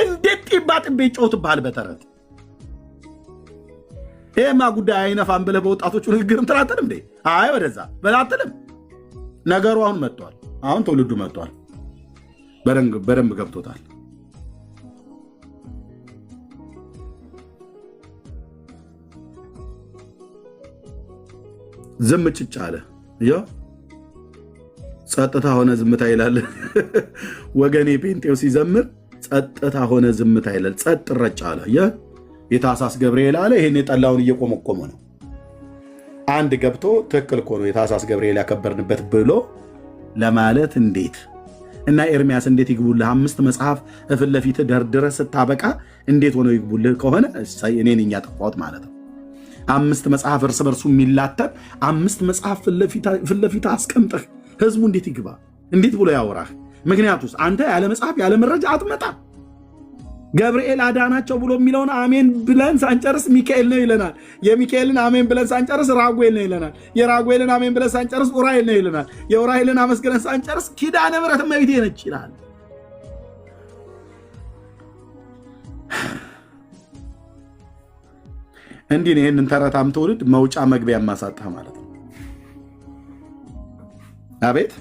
እንዴት ጢባ ጥቤ ይጮትብሃል በተረት። ይሄማ ጉዳይ አይነፋም ብለህ በወጣቶቹ ንግግርም ትላትልም እንዴ? አይ ወደዛ በላትልም። ነገሩ አሁን መጥቷል። አሁን ትውልዱ መጥቷል። በደንብ ገብቶታል። ዝም ጭጭ አለ። ጸጥታ ሆነ ዝምታ ይላል ወገኔ። ጴንጤው ሲዘምር ጸጥታ ሆነ ዝምታ ይላል። ጸጥ ረጭ አለ። የታሳስ ገብርኤል አለ። ይሄን የጠላውን እየቆመቆመ ነው። አንድ ገብቶ ትክክል እኮ ነው የታሳስ ገብርኤል ያከበርንበት ብሎ ለማለት እንዴት እና ኤርሚያስ እንዴት ይግቡልህ? 5 መጽሐፍ ፊት ለፊት ደርድረህ ስታበቃ እንዴት ሆነው ይግቡልህ ከሆነ እኔ ነኝ ያጠፋሁት ማለት ነው። 5 መጽሐፍ እርስ በርሱ የሚላተም 5 መጽሐፍ ፊት ለፊት አስቀምጠህ ህዝቡ እንዴት ይግባ? እንዴት ብሎ ያወራህ? ምክንያቱስ አንተ ያለ መጽሐፍ ያለ መረጃ አትመጣም። ገብርኤል አዳናቸው ብሎ የሚለውን አሜን ብለን ሳንጨርስ ሚካኤል ነው ይለናል። የሚካኤልን አሜን ብለን ሳንጨርስ ራጉኤል ነው ይለናል። የራጉኤልን አሜን ብለን ሳንጨርስ ኡራኤል ነው ይለናል። የኡራኤልን አመስግነን ሳንጨርስ ኪዳነ ምሕረት እመቤቴ ነች ይላል። እንዲህ ነው ይህንን ተረታም ትውልድ መውጫ መግቢያ ማሳጣህ ማለት ነው። አቤት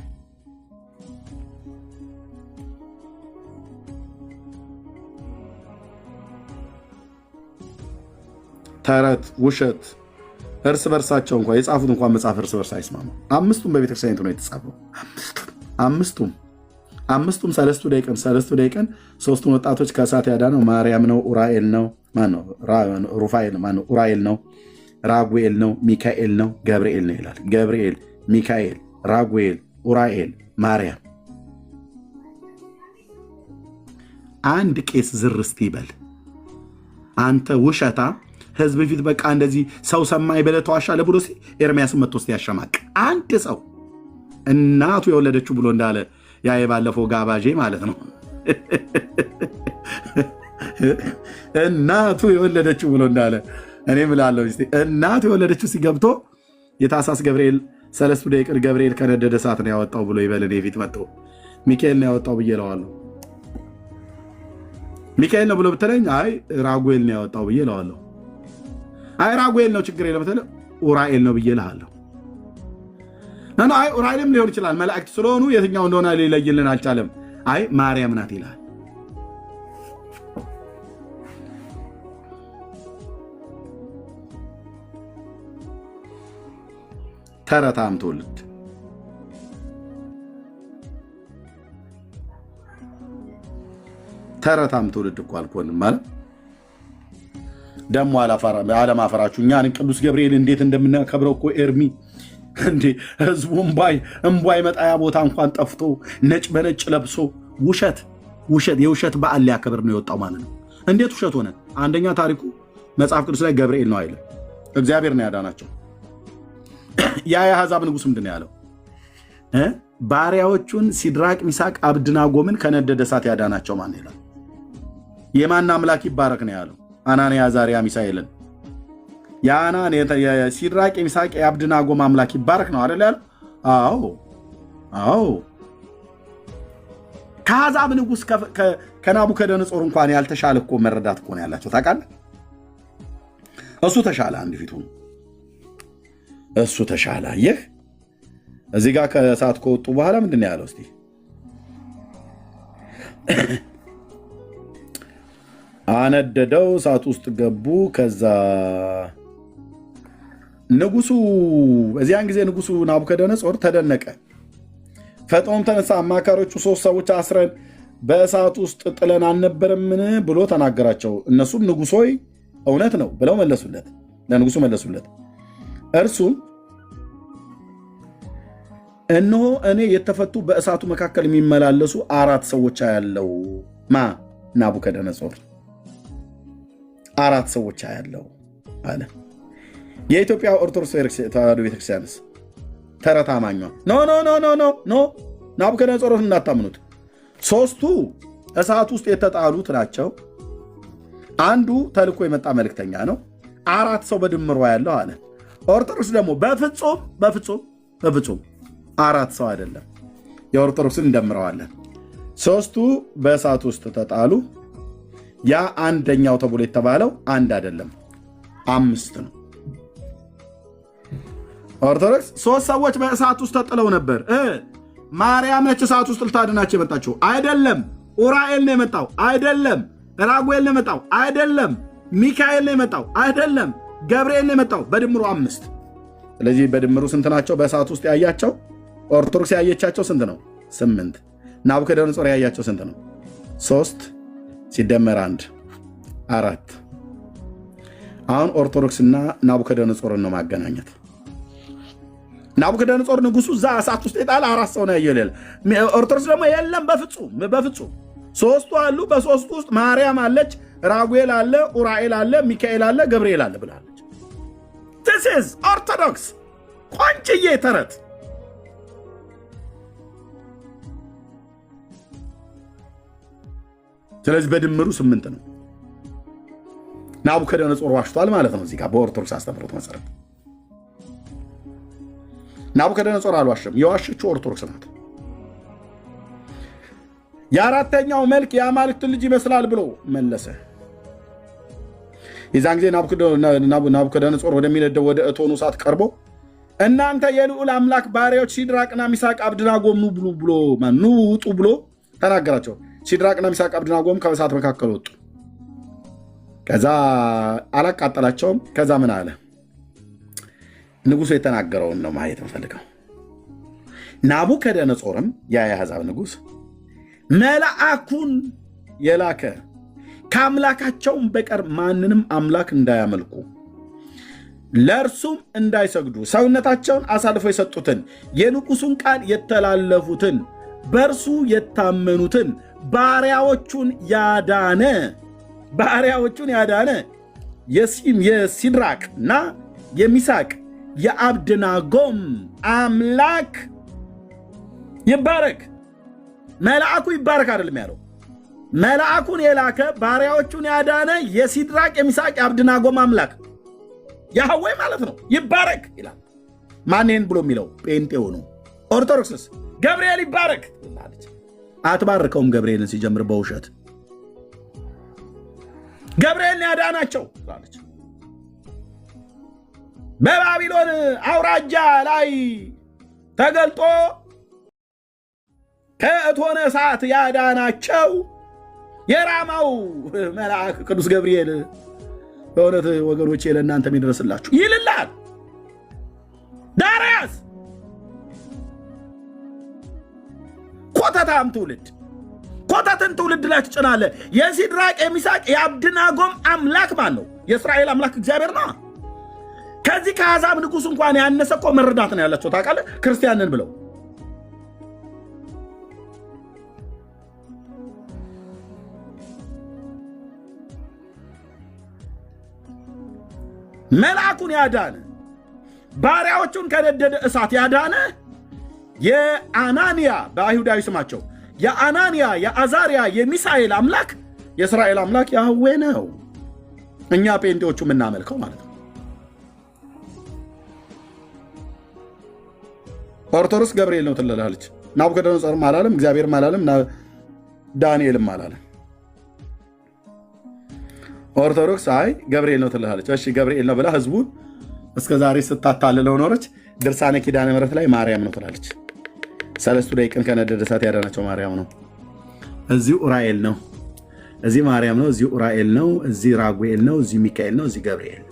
ተረት፣ ውሸት እርስ በርሳቸው እንኳን የጻፉት እንኳን መጽሐፍ እርስ በርስ አይስማሙ። አምስቱም በቤተክርስቲያኒቱ ነው የተጻፈው። አምስቱም ሰለስቱ ደቂቀን ሶስቱን ወጣቶች ከእሳት ያዳነው ማርያም ነው፣ ኡራኤል ነው፣ ኡራኤል ነው፣ ራጉኤል ነው፣ ሚካኤል ነው፣ ገብርኤል ነው ይላል። ገብርኤል፣ ሚካኤል፣ ራጉኤል፣ ኡራኤል፣ ማርያም። አንድ ቄስ ዝር እስቲ ይበል አንተ ውሸታ ህዝብ ፊት በቃ እንደዚህ ሰው ሰማይ ብለህ ተዋሻለህ ብሎ ኤርሚያስን መጥቶ እስቲ ያሸማቅ አንድ ሰው እናቱ የወለደችው ብሎ እንዳለ ያ የባለፈው ጋባዤ ማለት ነው። እናቱ የወለደችው ብሎ እንዳለ እኔ እምላለሁ እናቱ የወለደችው ሲገብቶ የታኅሳስ ገብርኤል ሰለስቱ ደቂቅ ገብርኤል ከነደደ እሳት ነው ያወጣው ብሎ ይበል። እኔ ፊት መጥቶ ሚካኤል ነው ያወጣው ብዬ እለዋለሁ። ሚካኤል ነው ብሎ ብትለኝ አይ ራጉኤል ነው ያወጣው ብዬ እለዋለሁ። አይ ራጉኤል ነው ችግር የለም ብትለኝ ኡራኤል ነው ብዬ እልሃለሁ። አይ ኡራኤልም ሊሆን ይችላል መላእክት ስለሆኑ የትኛው እንደሆነ ሊለይልን አልቻለም። አይ ማርያም ናት ይላል። ተረታም ትውልድ ተረታም ትውልድ እኮ አልኮንም ማለት ደሞ አለማፈራችሁ እኛን ቅዱስ ገብርኤል እንዴት እንደምናከብረው እኮ ኤርሚ እንዴ ህዝቡ እምባይ መጣያ ቦታ እንኳን ጠፍቶ ነጭ በነጭ ለብሶ የውሸት በዓል ሊያከብር ነው የወጣው ማለት ነው። እንዴት ውሸት ሆነ? አንደኛ ታሪኩ መጽሐፍ ቅዱስ ላይ ገብርኤል ነው አይልም፣ እግዚአብሔር ነው ያዳናቸው። ያ የአሕዛብ ንጉሥ ምንድን ነው ያለው? ባሪያዎቹን ሲድራቅ ሚሳቅ አብድናጎምን ከነደደ እሳት ያዳናቸው ማን ይላል? የማን አምላክ ይባረክ ነው ያለው? አናንያ አዛርያ ሚሳኤልን የሲድራቅ የሚሳቅ የአብድናጎም አምላክ ይባረክ ነው አይደል ያለው? አዎ ከአሕዛብ ንጉሥ ከናቡከደነጾር እንኳን ያልተሻለ እኮ መረዳት እኮ ነው ያላቸው። ታውቃለህ? እሱ ተሻለ። አንድ ፊቱ እሱ ተሻለ። ይህ እዚህ ጋር ከእሳት ከወጡ በኋላ ምንድን ነው ያለው? እስቲ አነደደው፣ እሳት ውስጥ ገቡ። ከዛ ንጉሱ በዚያን ጊዜ ንጉሱ ናቡከደነጾር ተደነቀ። ፈጥኖም ተነሳ፣ አማካሪዎቹ 3 ሰዎች አስረን በእሳት ውስጥ ጥለን አልነበረምን ብሎ ተናገራቸው። እነሱም ንጉሥ ሆይ እውነት ነው ብለው መለሱለት፣ ለንጉሱ መለሱለት። እርሱም እነሆ እኔ የተፈቱ በእሳቱ መካከል የሚመላለሱ 4 ሰዎች ያለው ናቡከደነጾር 4 ሰዎች ያለው አለ። የኢትዮጵያ ኦርቶዶክስ ተዋሕዶ ቤተክርስቲያንስ ተረት አማኟ ኖ ናቡከደነጾርን እንዳታምኑት። 3ቱ እሳት ውስጥ የተጣሉት ናቸው። አንዱ ተልኮ የመጣ መልእክተኛ ነው። 4 ሰው በድምሯ ያለው አለ። ኦርቶዶክስ ደግሞ በፍጹም 4 ሰው አይደለም። የኦርቶዶክስን እንደምረዋለን። 3ቱ በእሳት ውስጥ ተጣሉ። ያ አንደኛው ተብሎ የተባለው አንድ አይደለም 5 ነው። ኦርቶዶክስ 3 ሰዎች በእሳት ውስጥ ተጥለው ነበር። ማርያም ነች እሳት ውስጥ ልታድናቸው የመጣችው አይደለም። ኡራኤል ነው የመጣው አይደለም። ራጉኤል ነው የመጣው አይደለም። ሚካኤል ነው የመጣው አይደለም። ገብርኤል ነው የመጣው። በድምሩ 5። ስለዚህ በድምሩ ስንት ናቸው? በእሳት ውስጥ ያያቸው ኦርቶዶክስ ያየቻቸው ስንት ነው? 8። ናቡከደነጾር ያያቸው ስንት ነው? 3 ሲደመር 1 4። አሁን ኦርቶዶክስና ናቡከደነጾርን ነው ማገናኘት። ናቡከደነጾር ንጉሱ እዛ እሳት ውስጥ የጣለ 4 ሰው ነው ያየው። ኦርቶዶክስ ደግሞ የለም፣ በፍጹም 3ቱ አሉ። በ3ቱ ውስጥ ማርያም አለች፣ ራጉኤል አለ፣ ኡራኤል አለ፣ ሚካኤል አለ፣ ገብርኤል አለ ብላለች። this is ኦርቶዶክስ ቆንጅዬ ተረት። ስለዚህ በድምሩ 8 ነው። ናቡከደነጾር ዋሽቷል ማለት ነው። እዚህ ጋር በኦርቶዶክስ አስተምህሮት መሰረት ናቡከደነጾር አልዋሸም። የዋሸችው ኦርቶዶክስ ናት። የአራተኛው መልክ የአማልክት ልጅ ይመስላል ብሎ መለሰ። የዛን ጊዜ ናቡከደነጾር ወደሚነደው ወደ እቶኑ እሳት ቀርቦ እናንተ የልዑል አምላክ ባሪያዎች ሲድራቅና ሚሳቅ አብድናጎም ኑ ውጡ ብሎ ተናገራቸው። ሲድራቅና ሚሳቅ አብድናጎም ከእሳት መካከል ወጡ። ከዛ አላቃጠላቸውም። ከዛ ምን አለ? ንጉሱ የተናገረውን ነው ማየት የምፈልገው። ናቡከደነጾርም የአሕዛብ ንጉሥ መልአኩን የላከ ከአምላካቸውም በቀር ማንንም አምላክ እንዳያመልኩ ለእርሱም እንዳይሰግዱ ሰውነታቸውን አሳልፈው የሰጡትን የንጉሱን ቃል የተላለፉትን በእርሱ የታመኑትን ባሪያዎቹን ያዳነ የሲድራቅና የሚሳቅ የአብድናጎም አምላክ ይባረክ መልአኩ ይባረክ አይደለም ያለው መልአኩን የላከ ባሪያዎቹን ያዳነ የሲድራቅ የሚሳቅ የአብድናጎም አምላክ ያህዌ ማለት ነው ይባረክ ይላል ማንን ብሎ የሚለው ጴንጤው ነው ኦርቶዶክስስ ገብርኤል ይባረክ ትላለች አትባርከውም ገብርኤልን ሲጀምር በውሸት ገብርኤልን ያዳናቸው ትላለች በባቢሎን አውራጃ ላይ ተገልጦ ከእቶነ እሳት ያዳናቸው የራማው መልአክ ቅዱስ ገብርኤል በእውነት ወገኖቼ ለእናንተ የሚደርስላችሁ ይልላል ዳርያስ ኮተታም ትውልድ ኮተትን ትውልድ ላይ ትጭናለህ የሲድራቅ የሚሳቅ የአብድናጎም አምላክ ማን ነው የእስራኤል አምላክ እግዚአብሔር ነው ከዚህ ከአሕዛብ ንጉሥ እንኳን ያነሰ እኮ መረዳት ነው ያላቸው ታውቃለህ ክርስቲያንን ብለው መልአኩን ያዳነ ባሪያዎቹን ከነደደ እሳት ያዳነ የአናንያ በአይሁዳዊ ስማቸው የአናንያ የአዛሪያ የሚሳኤል አምላክ የእስራኤል አምላክ ያህዌ ነው እኛ ጴንጤዎቹ የምናመልከው ማለት ነው ኦርቶዶክስ ገብርኤል ነው ትላለች ናቡከደነጾርም አላለም እግዚአብሔርም አላለም ዳንኤልም አላለም ኦርቶዶክስ አይ ገብርኤል ነው ትላለች እሺ ገብርኤል ነው ብላ ህዝቡን እስከ ዛሬ ስታታልለው ኖረች ድርሳነ ኪዳነ ምሕረት ላይ ማርያም ነው ትላለች ሰለስቱ ደቂቅን ከነደደ እሳት ያዳናቸው ማርያም ነው እዚሁ ኡራኤል ነው እዚህ ማርያም ነው እዚሁ ኡራኤል ነው እዚህ ራጉኤል ነው እዚሁ ሚካኤል ነው እዚህ ገብርኤል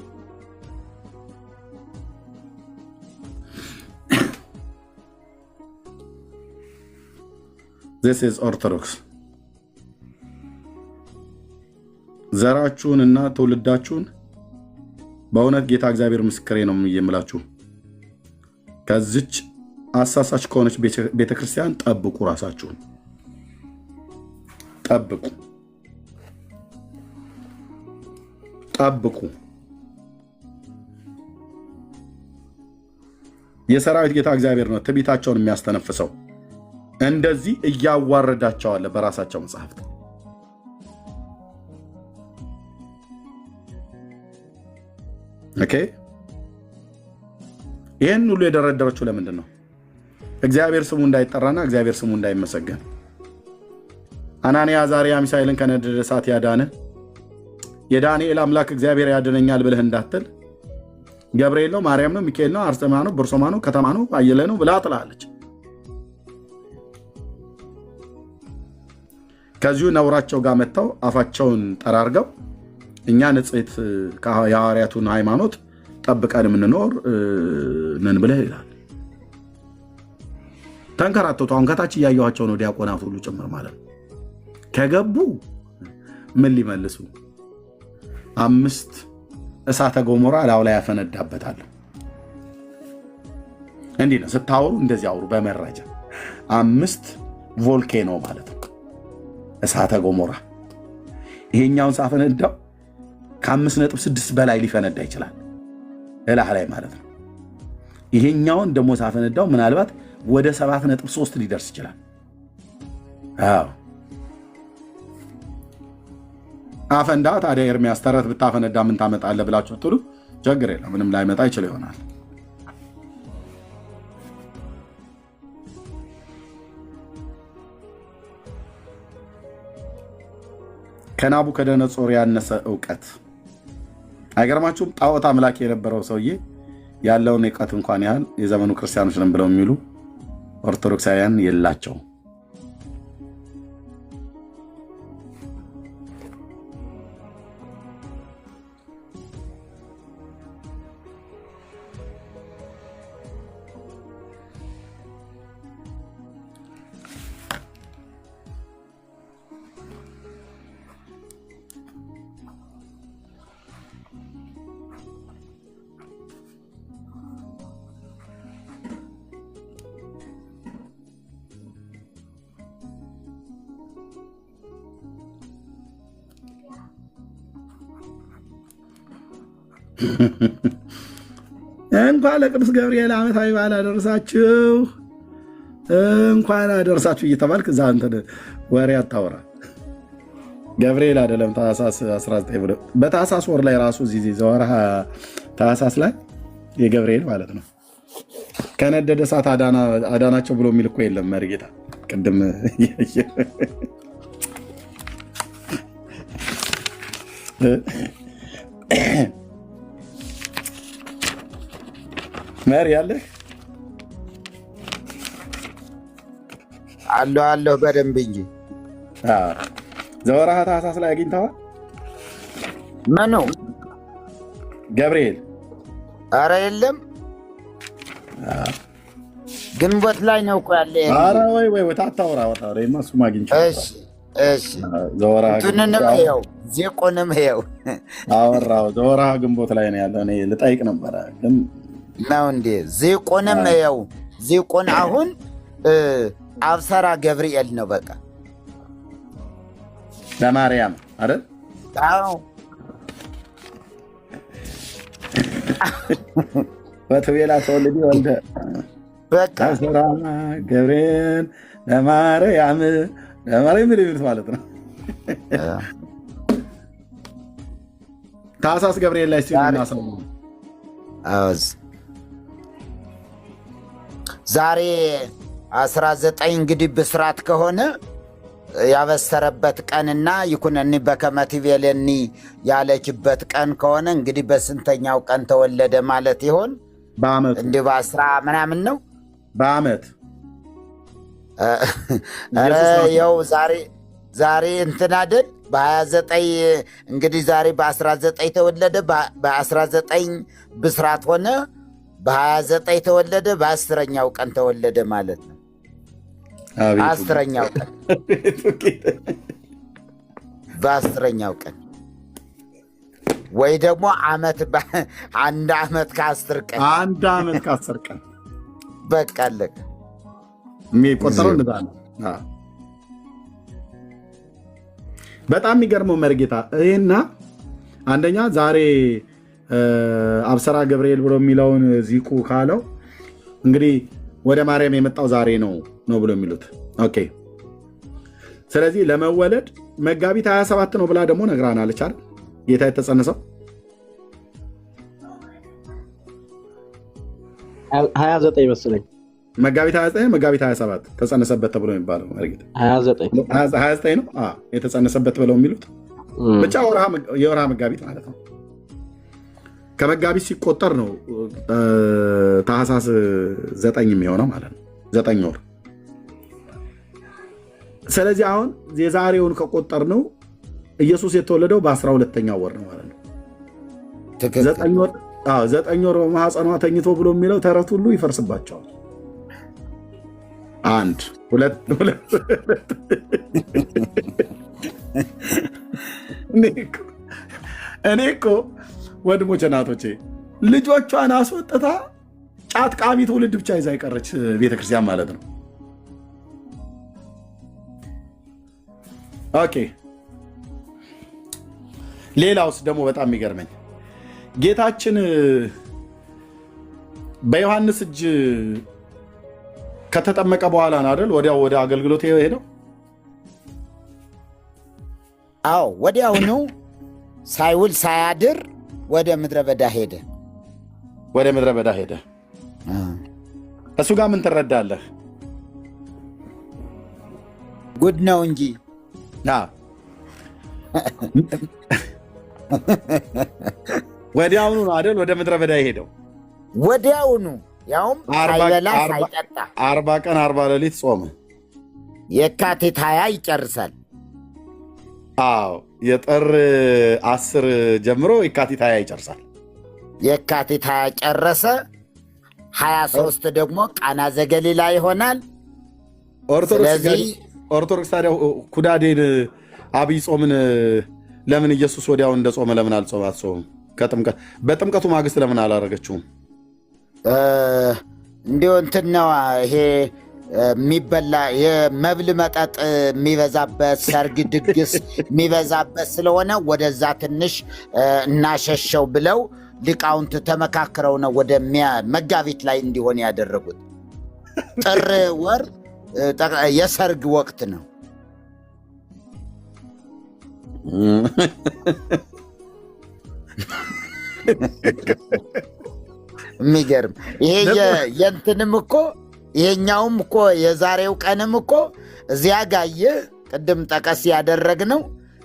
This is Orthodox ዘራችሁንና ትውልዳችሁን በእውነት ጌታ እግዚአብሔር ምስክሬ ነው የምላችሁ ከዚች አሳሳች ከሆነች ቤተክርስቲያን ጠብቁ ራሳችሁን ጠብቁ የሰራዊት ጌታ እግዚአብሔር ነው ትዕቢታቸውን የሚያስተነፍሰው እንደዚህ እያዋረዳቸው አለ በራሳቸው መጽሐፍት ኦኬ ይሄን ሁሉ የደረደረችው ለምንድን ነው እግዚአብሔር ስሙ እንዳይጠራና እግዚአብሔር ስሙ እንዳይመሰገን አናንያ አዛሪያ ሚሳኤልን ከነደደ እሳት ያዳነ የዳንኤል አምላክ እግዚአብሔር ያድነኛል ብለህ እንዳትል ገብርኤል ነው ማርያም ነው ሚካኤል ነው አርሴማ ነው ቦርሶማ ነው ከተማ ነው አየለ ነው ብላ ትላለች ከዚሁ ነውራቸው ጋር መጥተው አፋቸውን ጠራርገው እኛ ንጽሕት የሐዋርያቱን ሃይማኖት ጠብቀን የምንኖር ነን ብለህ ይላል ተንከራተቱ አሁን ከታች እያየኋቸው ነው ዲያቆናት ሁሉ ጭምር ማለት ነው ከገቡ ምን ሊመልሱ 5 እሳተ ገሞራ ላው ላይ ያፈነዳበታል እንዲህ ነው ስታወሩ እንደዚህ አውሩ በመረጃ 5 ቮልኬኖ ማለት ነው እሳተ ገሞራ ይሄኛውን ሳፈነዳው ከ5.6 በላይ ሊፈነዳ ይችላል እላህ ላይ ማለት ነው ይሄኛውን ደሞ ሳፈነዳው ምናልባት ወደ 7.3 ሊደርስ ይችላል አዎ አፈንዳ ታዲያ ኤርሚያስ ተረት ብታፈነዳ ምን ታመጣለህ ብላችሁ ትሉ ችግር የለም ምንም ላይመጣ ይችላል ይሆናል ከናቡከደነጾር ያነሰ ዕውቀት አይገርማችሁም ጣዖት አምላክ የነበረው ሰውዬ ያለውን ዕውቀት እንኳን ያህል የዘመኑ ክርስቲያኖች ነን ብለው የሚሉ ኦርቶዶክሳውያን የላቸው እንኳን ለቅዱስ ገብርኤል ዓመታዊ በዓል አደረሳችሁ እንኳን አደረሳችሁ እየተባልክ እዛ እንትን ወሬ አታወራ። ገብርኤል አይደለም ታህሳስ 19 ብሎ በታህሳስ ወር ላይ ራሱ እዚህ ዘወርሃ ታህሳስ ላይ የገብርኤል ማለት ነው ከነደደ እሳት አዳናቸው ብሎ የሚል እኮ የለም። መርጌታ ቅድም መሪ ያለህ አለሁ በደንብ እንጂ ዘወርሃ ታህሳስ ላይ አግኝተዋል። ምኑ ገብርኤል? ኧረ የለም ግንቦት ላይ ነው እኮ ያለ። ኧረ ወይ ታታውራ እሱ አግኝቼዋለሁ። እሺ እንትንንም ይኸው ዜቆንም ይኸው አወራሁ። ዘወርሃ ግንቦት ላይ ነው ያለው። እኔ ልጠይቅ ነበረ ግን ነው እንዴ? ዜቆንም ይኸው ዜቆን አሁን አብሰራ ገብርኤል ነው በቃ ለማርያም አይደል? አዎ በትቤላ ተወልዲ ወልደ በቃ አብሰራ ገብርኤል ለማርያም ይሉት ማለት ነው። ታህሳስ ገብርኤል ላይ ሲናሰው ዛሬ 19 እንግዲህ ብስራት ከሆነ ያበሰረበት ቀንና ይኩነኒ በከመ ትቤለኒ ያለችበት ቀን ከሆነ እንግዲህ በስንተኛው ቀን ተወለደ ማለት ይሆን? በአመቱ እንዲህ በ10 ምናምን ነው በአመት ያው ዛሬ እንትን አይደል በ29 እንግዲህ ዛሬ በ19 ተወለደ። በ19 ብስራት ሆነ። በ29 ተወለደ። በ10ኛው ቀን ተወለደ ማለት ነው። 10ኛው ቀን በ10ኛው ቀን ወይ ደግሞ አመት አንድ አመት ከ10 ቀን በቃ አለቀ። የሚቆጠረው እንደዛ ነው። በጣም የሚገርመው መርጌታ ይሄና አንደኛ ዛሬ አብሰራ ገብርኤል ብሎ የሚለውን ዚቁ ካለው እንግዲህ ወደ ማርያም የመጣው ዛሬ ነው ብሎ የሚሉት ኦኬ። ስለዚህ ለመወለድ መጋቢት 27 ነው ብላ ደግሞ ነግራናለች አይደል? ጌታ የተጸነሰው 29 መሰለኝ። መጋቢት 29 መጋቢት 27 ተጸነሰበት ተብሎ የሚባለው መርጌታ 29 ነው የተጸነሰበት ብለው የሚሉት ብቻ የወርሃ መጋቢት ማለት ነው። ከመጋቢት ሲቆጠር ነው ታህሳስ 9 የሚሆነው ማለት ነው። 9 ወር። ስለዚህ አሁን የዛሬውን ከቆጠር ነው ኢየሱስ የተወለደው በ12ኛው ወር ነው ማለት ነው። 9 ወር በማህፀኗ ተኝቶ ብሎ የሚለው ተረት ሁሉ ይፈርስባቸዋል። አንድ ሁለት እኔ እኮ ወንድሞቼ እናቶቼ ልጆቿን አስወጥታ ጫት ቃሚ ትውልድ ብቻ ይዛ የቀረች ቤተክርስቲያን ማለት ነው። ኦኬ። ሌላውስ ደግሞ በጣም የሚገርመኝ ጌታችን በዮሐንስ እጅ ከተጠመቀ በኋላ ነው አይደል? ወዲያው ወደ አገልግሎት ሄደው። አዎ ወዲያውኑ ሳይውል ሳያድር ወደ ምድረ በዳ ሄደ። እሱ ጋር ምን ትረዳለህ? ጉድ ነው እንጂ ወዲያውኑ ነው አይደል? ወደ ምድረ በዳ ሄደው ወዲያውኑ፣ ያውም ሳይበላ ሳይጠጣ 40 ቀን 40 ሌሊት ጾመ። የካቲት 20 ይጨርሳል። አዎ የጥር 10 ጀምሮ የካቲት 20 ይጨርሳል። የካቲት 20 ጨረሰ። 23 ደግሞ ቃና ዘገሊላ ይሆናል። ኦርቶዶክስ ታዲያ ኩዳዴን አብይ ጾምን ለምን ኢየሱስ ወዲያው እንደ ጾመ ለምን አልጾም? በጥምቀቱ ማግስት ለምን አላረገችውም? እንዲሁ እንትን ነው ይሄ የሚበላ የመብል መጠጥ የሚበዛበት ሰርግ ድግስ የሚበዛበት ስለሆነ ወደዛ ትንሽ እናሸሸው ብለው ሊቃውንት ተመካክረው ነው ወደ መጋቢት ላይ እንዲሆን ያደረጉት። ጥር ወር የሰርግ ወቅት ነው። የሚገርም ይሄ የእንትንም እኮ ይሄኛውም እኮ የዛሬው ቀንም እኮ እዚያ ጋየ ቅድም ጠቀስ ያደረግነው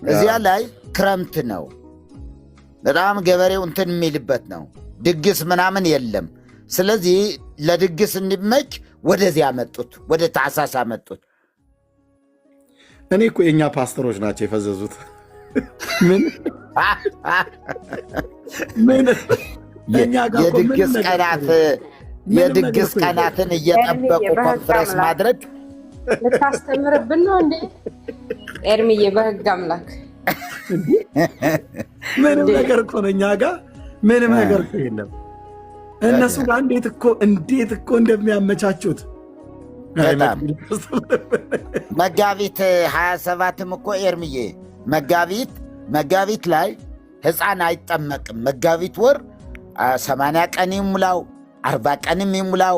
እዚያ ላይ ክረምት ነው። በጣም ገበሬው እንትን የሚልበት ነው። ድግስ ምናምን የለም። ስለዚህ ለድግስ እንዲመች ወደዚያ መጡት፣ ወደ ታኅሳስ መጡት። እኔ እኮ የእኛ ፓስተሮች ናቸው የፈዘዙት። የድግስ ቀናትን እየጠበቁ ኮንፈረንስ ማድረግ ልታስተምርብን ነው እንዴ ኤርሚዬ? በህግ አምላክ ምንም ነገር እኮ ነው እኛ ጋር ምንም ነገር እኮ የለም። እነሱ ጋር እንዴት እኮ እንደሚያመቻቹት መጋቢት 27ም እኮ ኤርሚዬ መጋቢት ላይ ሕፃን አይጠመቅም። መጋቢት ወር 80 ቀን ይሙላው 40 ቀንም ይሙላው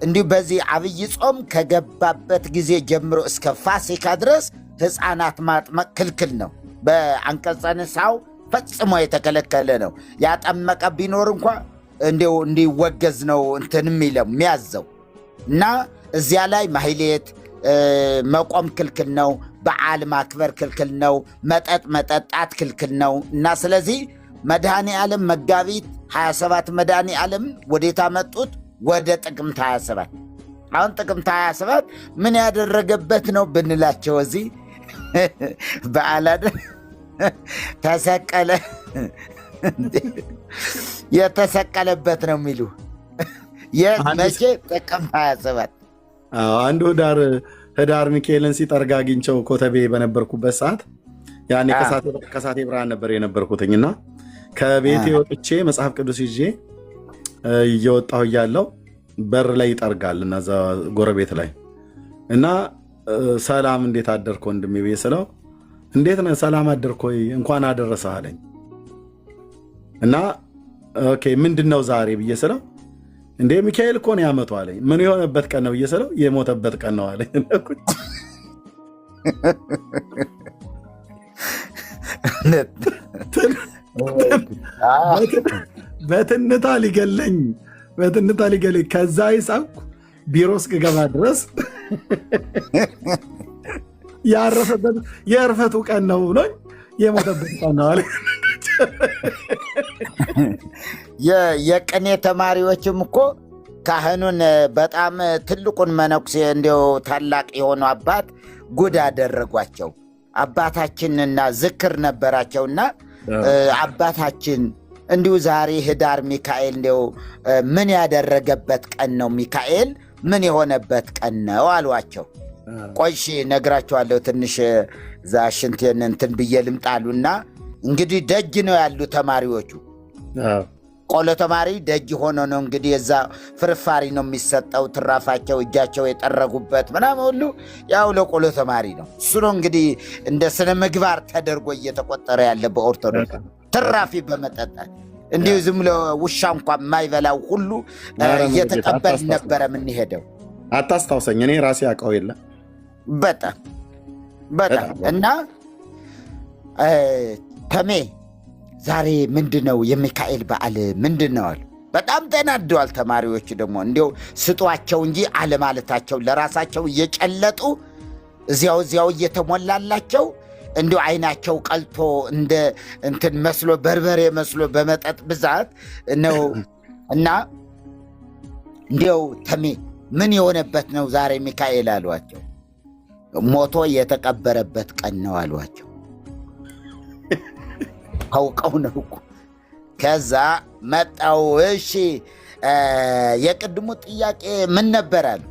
እንዲሁ በዚህ አብይ ጾም ከገባበት ጊዜ ጀምሮ እስከ ፋሲካ ድረስ ሕፃናት ማጥመቅ ክልክል ነው። በአንቀጸ ንስሐው ፈጽሞ የተከለከለ ነው። ያጠመቀ ቢኖር እንኳ እንዲወገዝ ነው እንትን የሚያዘው እና እዚያ ላይ ማህሌት መቆም ክልክል ነው። በዓል ማክበር ክልክል ነው። መጠጥ መጠጣት ክልክል ነው እና ስለዚህ መድኃኔ ዓለም መጋቢት 27 መድኃኔ ዓለም ወዴታ መጡት? ወደ ጥቅምት 27። አሁን ጥቅምት 27 ምን ያደረገበት ነው ብንላቸው እዚህ በዓል ተሰቀለ የተሰቀለበት ነው የሚሉ መቼ? ጥቅምት 27። አንዱ ህዳር ሚካኤልን ሲጠርግ አግኝቸው ኮተቤ በነበርኩበት ሰዓት ያኔ ከሳቴ ብርሃን ነበር የነበርኩትኝና ከቤቴ ወጥቼ መጽሐፍ ቅዱስ ይዤ እየወጣሁ እያለሁ በር ላይ ይጠርጋል እና እዛ ጎረቤት ላይ እና ሰላም እንዴት አደርክ ወንድሜ ብዬ ስለው እንዴት ነህ ሰላም አደርክ ወይ እንኳን አደረሰህ አለኝ እና ኦኬ ምንድነው ዛሬ ብዬ ስለው እንዴ ሚካኤል እኮ ነው ያመጡ አለኝ። ምን የሆነበት ቀን ነው ብዬ ስለው የሞተበት ቀን ነው አለኝ። በትንታ ሊገለኝ ከዛ ይሳኩ ቢሮ እስክገባ ድረስ ያረፈበት የእርፈቱ ቀን ነው ብሎኝ የሞተበት ቀን ነው አለ። የቅኔ ተማሪዎችም እኮ ካህኑን በጣም ትልቁን መነኩሴ እንዲያው ታላቅ የሆኑ አባት ጉድ አደረጓቸው። አባታችንና ዝክር ነበራቸውና አባታችን እንዲሁ ዛሬ ህዳር ሚካኤል እንዲው ምን ያደረገበት ቀን ነው? ሚካኤል ምን የሆነበት ቀን ነው አሏቸው። ቆይሽ ነግራቸዋለሁ። ትንሽ ዛ ሽንቴን እንትን ብዬ ልምጣሉና እንግዲህ ደጅ ነው ያሉ ተማሪዎቹ። ቆሎ ተማሪ ደጅ ሆኖ ነው እንግዲህ የዛ ፍርፋሪ ነው የሚሰጠው። ትራፋቸው እጃቸው የጠረጉበት ምናምን ሁሉ ያው ለቆሎ ተማሪ ነው። እሱ ነው እንግዲህ እንደ ስነ ምግባር ተደርጎ እየተቆጠረ ያለ በኦርቶዶክስ ትራፊ በመጠጣት እንዲሁ ዝም ብሎ ውሻ እንኳን የማይበላው ሁሉ እየተቀበል ነበረ የምንሄደው። አታስታውሰኝ፣ እኔ ራሴ አውቀው የለ በጣም እና ተሜ ዛሬ ምንድነው የሚካኤል በዓል ምንድነው አሉ። በጣም ተናደዋል ተማሪዎች። ደግሞ እንዲው ስጧቸው እንጂ አለማለታቸው ለራሳቸው እየጨለጡ እዚያው እየተሞላላቸው እንዲው አይናቸው ቀልቶ እንደ እንትን መስሎ በርበሬ መስሎ በመጠጥ ብዛት ነው። እና እንዲው ተሜ ምን የሆነበት ነው ዛሬ ሚካኤል አሏቸው። ሞቶ የተቀበረበት ቀን ነው አሏቸው። አውቀው ነው እኮ። ከዛ መጣው። እሺ የቅድሙ ጥያቄ ምን ነበር አሉ።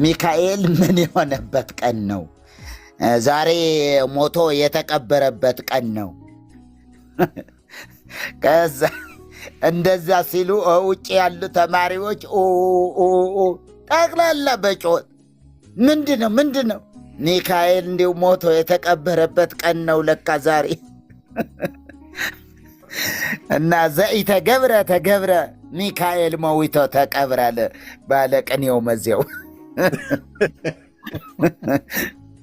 ሚካኤል ምን የሆነበት ቀን ነው? ዛሬ ሞቶ የተቀበረበት ቀን ነው። ከዛ እንደዛ ሲሉ ውጭ ያሉ ተማሪዎች ጠቅላላ በጮት ምንድነው ሚካኤል እንዲሁ ሞቶ የተቀበረበት ቀን ነው ለካ ዛሬ እና ዘኢተገብረ ተገብረ ሚካኤል መዊቶ ተቀብራለ ባለቅኔው መዚያው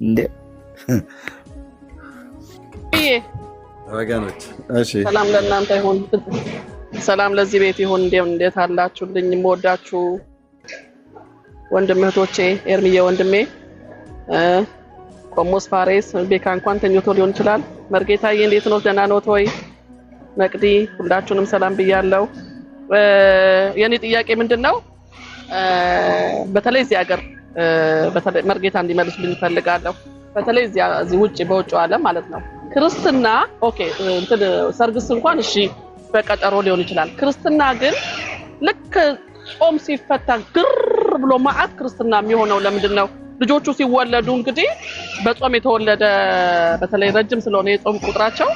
እንዴ ወገኖች እሺ፣ ሰላም ለእናንተ ይሁን፣ ሰላም ለዚህ ቤት ይሁን። እንዴት አላችሁልኝ? የምወዳችሁ ወንድም እህቶቼ፣ ኤርሚዬ ወንድሜ፣ ቆሞስ ፋሬስ፣ ቤካ እንኳን ተኝቶ ሊሆን ይችላል። መርጌታዬ እንዴት ነው? ደህና ነው ወይ? መቅዲ ሁላችሁንም ሰላም ብያለሁ። የኔ ጥያቄ ምንድነው? በተለይ እዚህ ሀገር በተለይ መርጌታ እንዲመልሱልኝ እፈልጋለሁ። በተለይ እዚህ ውጪ በውጭው ዓለም ማለት ነው ክርስትና ኦኬ እንትን ሰርግስ እንኳን እሺ በቀጠሮ ሊሆን ይችላል። ክርስትና ግን ልክ ጾም ሲፈታ ግር ብሎ ማዓት ክርስትና የሚሆነው ለምንድን ነው? ልጆቹ ሲወለዱ እንግዲህ በጾም የተወለደ በተለይ ረጅም ስለሆነ የጾም ቁጥራቸው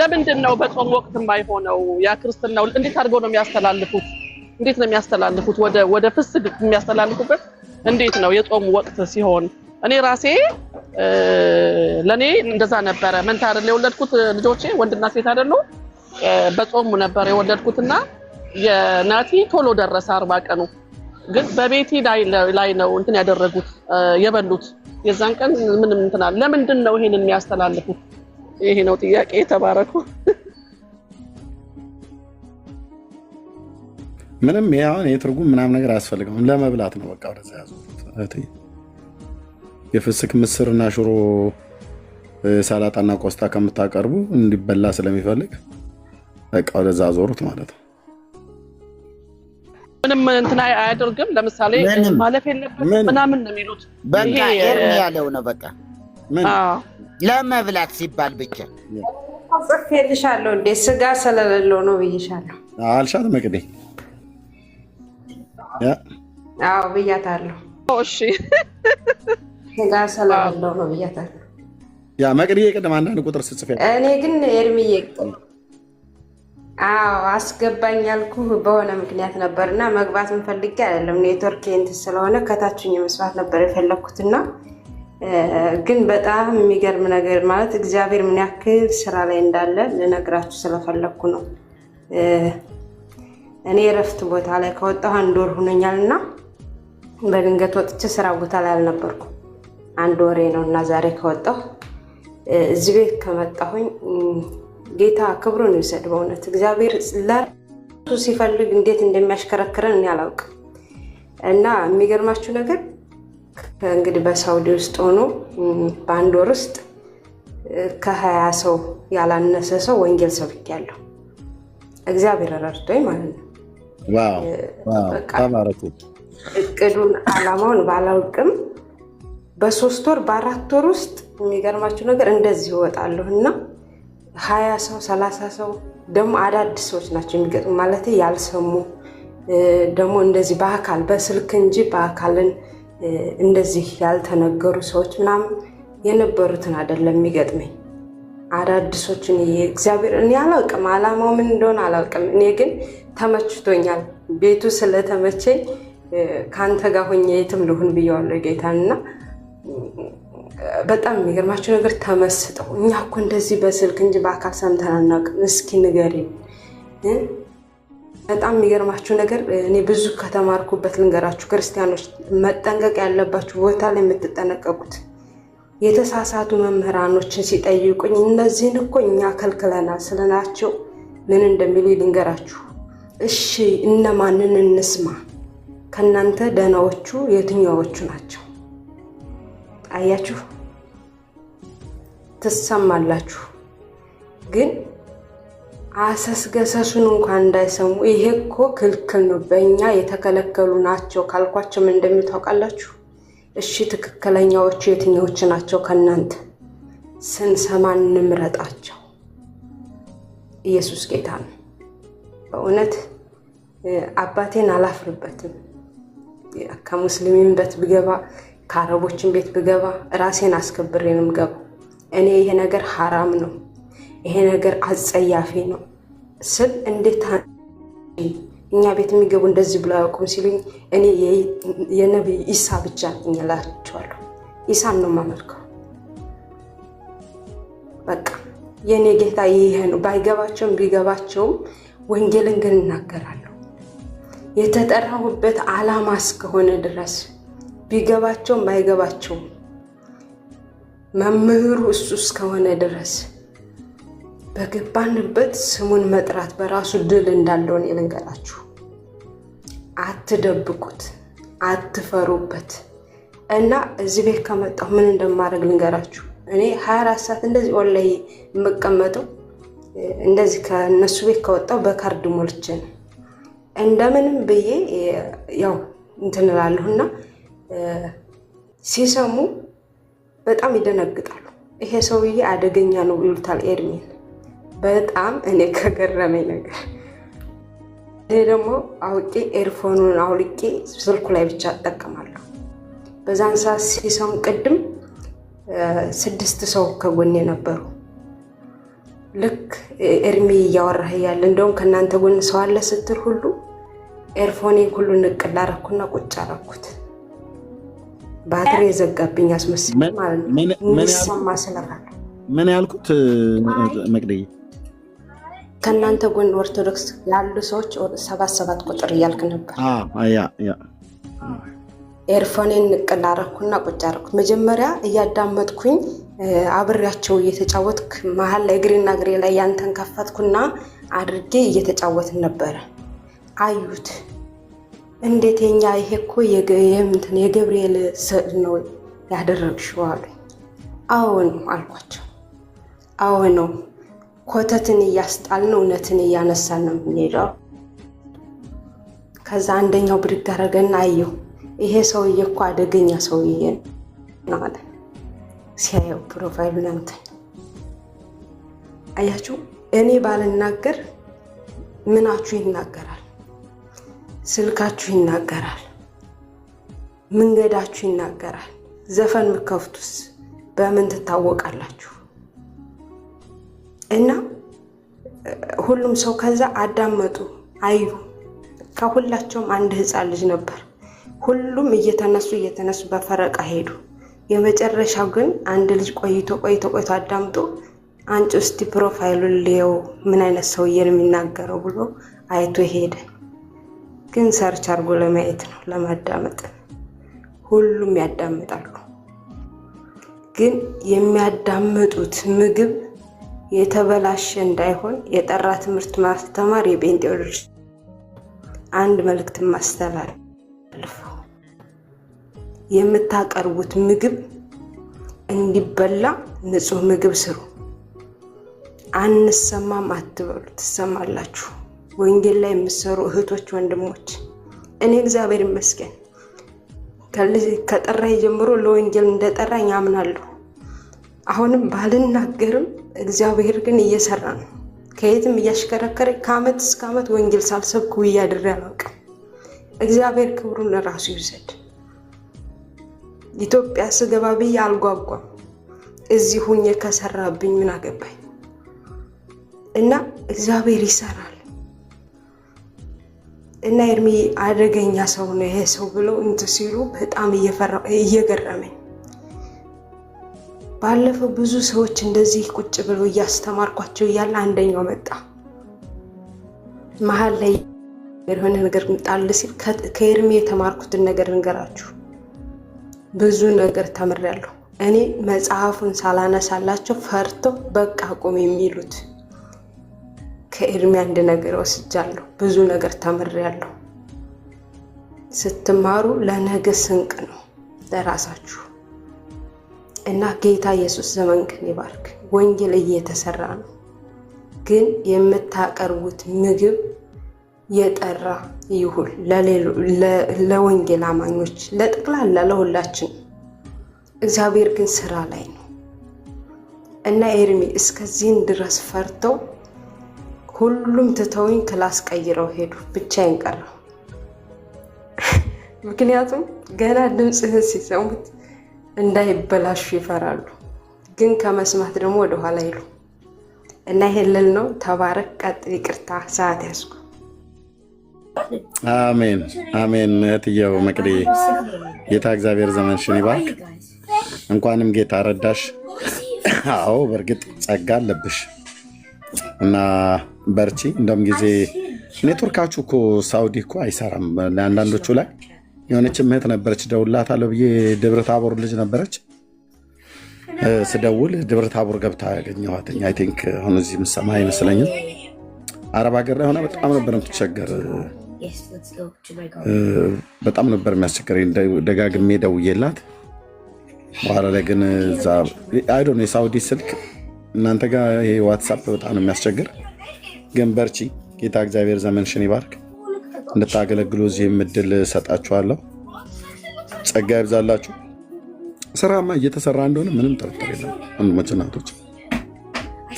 ለምንድን ነው በጾም ወቅት የማይሆነው? ያ ክርስትናው እንዴት አድርገው ነው የሚያስተላልፉት? እንዴት ነው የሚያስተላልፉት? ወደ ፍስግ የሚያስተላልፉበት እንዴት ነው የጾም ወቅት ሲሆን? እኔ ራሴ ለኔ እንደዛ ነበረ። መንታ አይደል የወለድኩት ልጆቼ ወንድና ሴት አይደሉ? በጾም ነበር የወለድኩትና የናቲ ቶሎ ደረሰ 40 ቀኑ። ግን በቤቲ ላይ ነው እንትን ያደረጉት የበሉት። የዛን ቀን ምንም እንትና ለምንድን ነው ይሄንን የሚያስተላልፉት? ይሄ ነው ጥያቄ። ተባረኩ። ምንም ያውን የትርጉም ምናምን ነገር አያስፈልግም። ለመብላት ነው በቃ ወደዛ ያዙት እህቴ። የፍስክ ምስርና ሽሮ ሰላጣና ቆስጣ ከምታቀርቡ እንዲበላ ስለሚፈልግ በቃ ወደዛ አዞሩት ማለት ነው። ምንም እንትና አያደርግም። ለምሳሌ ማለፍ የለበትም ምናምን ነው የሚሉት። በቃ ኤርሚ ያለው ነው በቃ ለመብላት ሲባል ብቻ ጽፌልሻለሁ እንዴ ስጋ ስለሌለው ነው ብዬሻለሁ። አልሻት መቅዴ አዎ ብያታለሁ። እሺ ስጋ ስለሌለው ነው ብያታለሁ። ያ መቅዴ የቀደም አንዳንድ ቁጥር ስጽፍ እኔ ግን ኤርሚዬ አስገባኝ ያልኩህ በሆነ ምክንያት ነበርና መግባት ፈልጌ አይደለም። ኔትወርክ እንትን ስለሆነ ከታችኝ መስዋዕት ነበር የፈለኩትና ግን በጣም የሚገርም ነገር ማለት እግዚአብሔር ምን ያክል ስራ ላይ እንዳለ ልነግራችሁ ስለፈለኩ ነው። እኔ እረፍት ቦታ ላይ ከወጣሁ 1 ወር ሆኖኛልና በድንገት ወጥቼ ስራ ቦታ ላይ አልነበርኩ። 1 ወሬ ነውና ዛሬ ከወጣሁ እዚህ ቤት ከመጣሁኝ ጌታ ክብሩን ይውሰድ። በእውነት እግዚአብሔር ለራሱ ሲፈልግ እንዴት እንደሚያሽከረክረን እኔ አላውቅም። እና የሚገርማችሁ ነገር እንግዲህ በሳውዲ ውስጥ ሆኖ በ1 ወር ውስጥ ከ20 ሰው ያላነሰ ሰው ወንጌል ሰብኬያለሁ። እግዚአብሔር ረድቶኝ ማለት ነው። ዋው ተባረኩ። እቅዱን አላማውን ባላውቅም በ3 ወር በ4 ወር ውስጥ የሚገርማችሁ ነገር እንደዚህ ይወጣለሁ እና 20 ሰው 30 ሰው ደግሞ አዳዲስ ሰዎች ናቸው የሚገጥሙ ማለት ያልሰሙ ደግሞ እንደዚህ በአካል በስልክ እንጂ በአካልን እንደዚህ ያልተነገሩ ሰዎች ምናምን የነበሩትን አይደለም የሚገጥመኝ አዳዲሶችን። እግዚአብሔር እኔ አላውቅም አላማው ምን እንደሆነ አላውቅም። እኔ ግን ተመችቶኛል። ቤቱ ስለተመቸኝ ካንተ ጋር ሆኜ የትም ልሁን ብየዋለሁ ጌታንና በጣም የሚገርማችሁ ነገር ተመስጠው እኛ እኮ እንደዚህ በስልክ እንጂ በአካል ሰምተን አናውቅም። እስኪ ንገሪኝ። በጣም የሚገርማችሁ ነገር እኔ ብዙ ከተማርኩበት ልንገራችሁ። ክርስቲያኖች መጠንቀቅ ያለባችሁ ቦታ ላይ የምትጠነቀቁት የተሳሳቱ መምህራኖችን ሲጠይቁኝ እነዚህን እኮ እኛ ከልክለናል ስለናቸው ምን እንደሚሉ ልንገራችሁ። እሺ እነማንን እንስማ? ከእናንተ ደህናዎቹ የትኛዎቹ ናቸው? አያችሁ ትሰማላችሁ፣ ግን አሰስገሰሱን እንኳን እንዳይሰሙ ይሄ እኮ ክልክል ነው በእኛ የተከለከሉ ናቸው ካልኳቸው ምን እንደሚታወቃላችሁ። እሺ ትክክለኛዎቹ የትኛዎቹ ናቸው? ከእናንተ ስንሰማ እንምረጣቸው። ኢየሱስ ጌታ ነው። በእውነት አባቴን አላፍርበትም። ከሙስሊሚን ቤት ብገባ ከአረቦችን ቤት ብገባ ራሴን አስከብሬ ነው የምገባው። እኔ ይሄ ነገር ሐራም ነው ይሄ ነገር አጸያፊ ነው ስል እንዴት እኛ ቤት የሚገቡ እንደዚህ ብለው አያውቁም ሲሉኝ እኔ የነብይ ኢሳ ብቻ እላቸዋለሁ። ኢሳን ነው የማመልከው። በቃ የኔ ጌታ ይሄ ነው። ባይገባቸውም ቢገባቸውም ወንጌልን ግን እናገራለሁ። የተጠራሁበት ዓላማ እስከሆነ ድረስ ቢገባቸውም አይገባቸውም መምህሩ እሱ እስከሆነ ድረስ በገባንበት ስሙን መጥራት በራሱ ድል እንዳለው እኔ ልንገራችሁ። አትደብቁት፣ አትፈሩበት። እና እዚህ ቤት ከመጣሁ ምን እንደማደርግ ልንገራችሁ። እኔ 24 ሰዓት እንደዚህ ኦንላይን የምቀመጠው እንደዚህ ከነሱ ቤት ከወጣሁ በካርድ ሞልቼ ነው። እንደምንም ብዬ ያው እንትን እላለሁና ሲሰሙ በጣም ይደነግጣሉ። ይሄ ሰውዬ አደገኛ ነው ይሉታል ኤርሚን። በጣም እኔ ከገረመኝ ነገር እኔ ደግሞ አውቄ ኤርፎኑን አውልቄ ስልኩ ላይ ብቻ እጠቀማለሁ። በዛን ሰዓት ሲሰሙ ቅድም 6 ሰው ከጎኔ ነበሩ። ልክ ኤርሚ እያወራህ ያለ እንደውም ከናንተ ጎን ሰው አለ ስትል ሁሉ ኤርፎኔ ሁሉ ንቅል አደረኩና ቁጭ አደረኩት። ባትሪ የዘጋብኝ አስመስል ማለት ነው። ሚሰማ ስለራለ ምን ያልኩት መቅደይ ከናንተ ጎን ኦርቶዶክስ ያሉ ሰዎች 77 ቁጥር እያልክ ነበር። ያ ኤርፎኔን ንቅል አደረኩና ቁጭ አደረኩት። መጀመሪያ እያዳመጥኩኝ አብሬያቸው እየተጫወትክ መሀል ላይ እግሬና እግሬ ላይ ያንተን ከፈትኩና አድርጌ እየተጫወትን ነበረ። አዩት። እንዴት የኛ ይሄ እኮ የገብርኤል ስዕል ነው ያደረግሽው አሉኝ። አዎ ነው አልኳቸው። አዎ ነው፣ ኮተትን እያስጣልን እውነትን እያነሳን ነው የምንሄደው። ከዛ አንደኛው ብድግ አደረገና አየው፣ ይሄ ሰውዬ እኮ አደገኛ ሰውዬ ነው አለ። ሲያየው ፕሮፋይሉን ያምታኝ። አያችሁ፣ እኔ ባልናገር ምናችሁ ይናገራል፣ ስልካችሁ ይናገራል፣ መንገዳችሁ ይናገራል። ዘፈን ምከፍቱስ በምን ትታወቃላችሁ? እና ሁሉም ሰው ከዛ አዳመጡ፣ አዩ። ከሁላቸውም አንድ ህፃን ልጅ ነበር። ሁሉም እየተነሱ በፈረቃ ሄዱ። የመጨረሻው ግን አንድ ልጅ ቆይቶ አዳምጦ አንቺ እስቲ ፕሮፋይሉን ልየው ምን አይነት ሰውዬ ነው የሚናገረው ብሎ አይቶ ሄደ። ግን ሰርች አድርጎ ለማየት ነው፣ ለማዳመጥ። ሁሉም ያዳምጣሉ። ግን የሚያዳምጡት ምግብ የተበላሸ እንዳይሆን የጠራ ትምህርት ማስተማር የጴንጤዎች አንድ መልእክት ማስተላለፍ፣ የምታቀርቡት ምግብ እንዲበላ ንጹህ ምግብ ስሩ። አንሰማም አትበሉ፣ ትሰማላችሁ። ወንጌል ላይ የምትሰሩ እህቶች ወንድሞች፣ እኔ እግዚአብሔር ይመስገን ከጠራኝ ጀምሮ ለወንጌል እንደጠራኝ አምናለሁ። አሁንም ባልናገርም እግዚአብሔር ግን እየሰራ ነው። ከየትም እያሽከረከረ ከአመት እስከ አመት ወንጌል ሳልሰብክ ውያድሬ አላውቅም። እግዚአብሔር ክብሩን ለራሱ ይውሰድ። ኢትዮጵያ ስገባ ብዬ አልጓጓም። እዚህ ሁኜ ከሰራብኝ ምን አገባኝ? እና እግዚአብሔር ይሰራል። እና ኤርሚ አደገኛ ሰው ነው ይሄ ሰው ብለው እንትን ሲሉ በጣም እየገረመኝ። ባለፈው ብዙ ሰዎች እንደዚህ ቁጭ ብለው እያስተማርኳቸው እያለ አንደኛው መጣ። መሀል ላይ የሆነ ነገር ጣል ሲል ከኤርሚ የተማርኩትን ነገር እንገራችሁ። ብዙ ነገር ተምሬያለሁ። እኔ መጽሐፉን ሳላነሳላቸው ፈርተው በቃ አቁም የሚሉት ከኤርሚ አንድ ነገር ወስጃለሁ። ብዙ ነገር ተምሬያለሁ። ስትማሩ ለነገ ስንቅ ነው ለራሳችሁ። እና ጌታ ኢየሱስ ዘመንክን ይባርክ። ወንጌል እየተሰራ ነው፣ ግን የምታቀርቡት ምግብ የጠራ ይሁን ለወንጌል አማኞች፣ ለጠቅላላ ለሁላችን። እግዚአብሔር ግን ስራ ላይ ነው። እና ኤርሚ እስከዚህን ድረስ ፈርተው ሁሉም ትተውኝ ክላስ ቀይረው ሄዱ። ብቻዬን ቀረሁ። ምክንያቱም ገና ድምፅህን ሲሰሙት እንዳይበላሹ ይፈራሉ፣ ግን ከመስማት ደግሞ ወደኋላ ይሉ እና ይሄ ልል ነው። ተባረክ፣ ቀጥል። ይቅርታ ሰዓት ያዝኩ። አሜን አሜን። እህትየው መቅዲ ጌታ እግዚአብሔር ዘመንሽን ይባርክ። እንኳንም ጌታ ረዳሽ። አዎ በእርግጥ ጸጋ አለብሽ እና በርቺ። እንደውም ጊዜ ኔትወርካችሁ እኮ ሳውዲ እኮ አይሰራም። ለአንዳንዶቹ ላይ የሆነች እህት ነበረች ደውላታለሁ ብዬ ደብረ ታቦር ልጅ ነበረች። ስደውል ደብረ ታቦር ገብታ ያገኘኋት አይ ቲንክ አሁን እዚህ ምሰማ አይመስለኝም። አረብ ሀገር ላይ ሆነ በጣም ነበር የምትቸገር። በጣም ነበር የሚያስቸግረኝ። ደጋግሜ ደውዬላት በኋላ ላይ ግን እዛ አይ ዶንት ኖ የሳውዲ ስልክ እናንተ ጋር ይሄ ዋትሳፕ በጣም ነው የሚያስቸግር። ግን በርቺ፣ ጌታ እግዚአብሔር ዘመንሽን ይባርክ። እንድታገለግሉ እዚህም እድል ሰጣችኋለሁ። ጸጋ ይብዛላችሁ። ስራማ እየተሰራ እንደሆነ ምንም ጥርጥር የለም። ወንድሞች እናቶች፣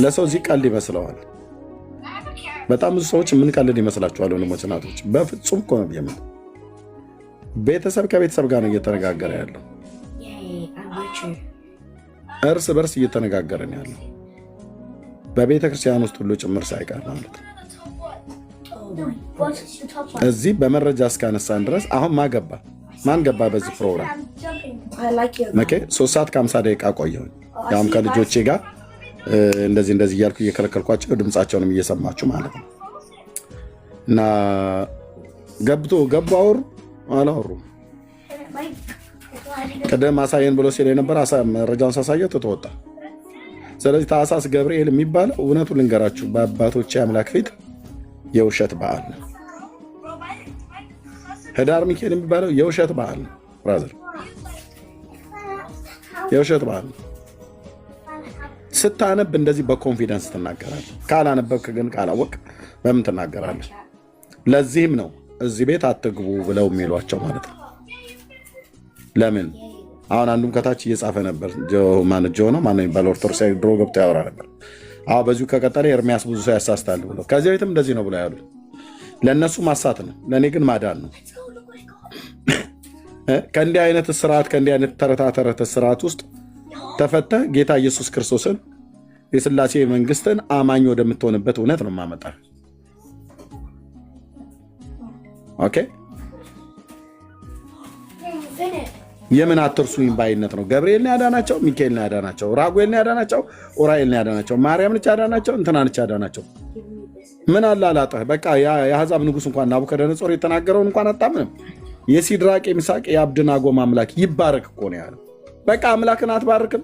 ለሰው እዚህ ቀልድ ይመስለዋል። በጣም ብዙ ሰዎች የምንቀልድ ይመስላችኋል ወንድሞች እናቶች። በፍጹም እኮ ነው የምን ቤተሰብ ከቤተሰብ ጋር ነው እየተነጋገረ ያለው። እርስ በርስ እየተነጋገረን ያለው በቤተ ክርስቲያን ውስጥ ሁሉ ጭምር ሳይቀር ማለት ነው። እዚህ በመረጃ እስካነሳን ድረስ አሁን ማን ገባ በዚህ ፕሮግራም? ኦኬ 3 ሰዓት ከ50 ደቂቃ ቆየሁኝ። ያውም ከልጆቼ ጋር እንደዚህ እያልኩ እየከለከልኳቸው ድምፃቸውንም እየሰማችሁ ማለት ነው። እና ገቡ አላወሩም። ቅድም አሳየን ብሎ ሲል የነበረ መረጃውን ሳሳየው ተወጣ። ስለዚህ ታኅሳስ ገብርኤል የሚባለው እውነቱ ልንገራችሁ በአባቶቼ አምላክ ፊት የውሸት በዓል ነው። ህዳር ሚካኤል የሚባለው የውሸት በዓል ነው። ብራዘር የውሸት በዓል ነው። ስታነብ እንደዚህ በኮንፊደንስ ትናገራለህ። ካላነበብክ ግን ካላወቅ በምን ትናገራለህ? ለዚህም ነው እዚህ ቤት አትግቡ ብለው የሚሏቸው ማለት ነው። ለምን አሁን አንዱም ከታች እየጻፈ ነበር ጆ ነው ማነው የሚባለው ኦርቶዶክሳዊ ድሮ ገብቶ ያወራ ነበር። በዚሁ ከቀጠለ ኤርሚያስ ብዙ ሰው ያሳስታል ብሎ ከዚህ ቤትም እንደዚህ ነው ብሎ ያሉ ለእነሱ ማሳት ነው፣ ለእኔ ግን ማዳን ነው። ከእንዲህ አይነት ስርዓት ከእንዲህ አይነት ተረታ ስርዓት ውስጥ ተፈተ ጌታ ኢየሱስ ክርስቶስን የሥላሴ መንግስትን አማኝ ወደምትሆንበት እውነት ነው ማመጣ። ኦኬ የምን አትርሱኝ ባይነት ነው። ገብርኤልን ያዳናቸው፣ ሚካኤልን ያዳናቸው፣ ራጉኤልን ያዳናቸው፣ ኡራኤልን ያዳናቸው፣ ማርያምን ያዳናቸው፣ እንትናንች ያዳናቸው። ምን አላላጠህ በቃ የአሕዛብ ንጉስ እንኳን ናቡከደነጾር የተናገረውን እንኳን አታምንም። የሲድራቅ የሚሳቅ የአብድናጎም አምላክ ይባረክ እኮ ነው ያለው። በቃ አምላክን አትባርክም?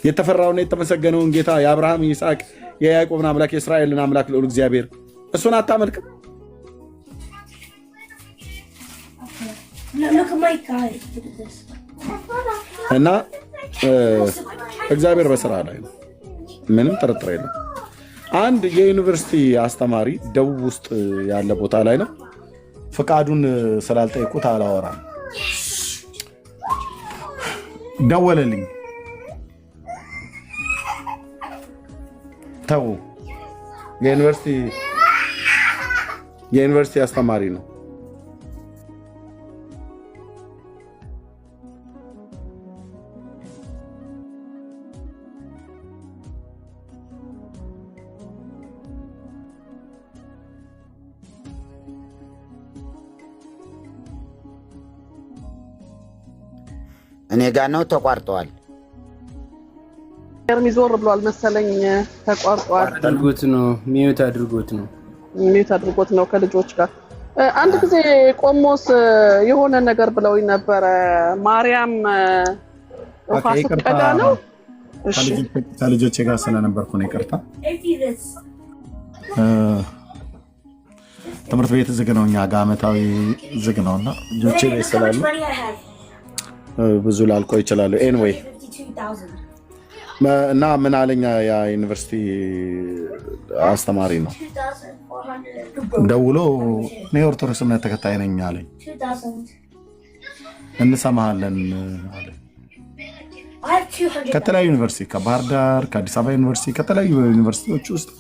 የተፈራውና የተመሰገነውን ጌታ የአብርሃም ይስሐቅ የያዕቆብን አምላክ የእስራኤልን አምላክ ልዑል እግዚአብሔር እሱን አታመልክም? እና እግዚአብሔር በስራ ላይ ነው፣ ምንም ጥርጥር የለም። አንድ የዩኒቨርሲቲ አስተማሪ ደቡብ ውስጥ ያለ ቦታ ላይ ነው። ፍቃዱን ስላልጠየቁት አላወራም። ደወለልኝ። ተው፣ የዩኒቨርሲቲ አስተማሪ ነው። እኔ ጋር ነው ተቋርጠዋል። ሚዞር ብሏል መሰለኝ። ተቋርጧል። አድርጎት ነው ሚዩት አድርጎት ነው ከልጆች ጋር። አንድ ጊዜ ቆሞስ የሆነ ነገር ብለውኝ ነበረ። ማርያም ውሃ ስትቀዳ ነው። እሺ ከልጆቼ ጋር ስለነበርኩ ነው ይቅርታ። ትምህርት ቤት ዝግ ነው፣ እኛ ጋር ዓመታዊ ዝግ ነውና ልጆቼ ቤት ስላሉ ብዙ ላልቆ ይችላሉ። ኤንዌይ እና ምን አለኛ ያ ዩኒቨርሲቲ አስተማሪ ነው ደውሎ እኔ ኦርቶዶክስ እምነት ተከታይ ነኝ አለኝ። እንሰማሃለን አለ። ከተለያዩ ዩኒቨርሲቲ ከባህር ዳር፣ ከአዲስ አበባ ዩኒቨርሲቲ፣ ከተለያዩ ዩኒቨርሲቲዎች ውስጥ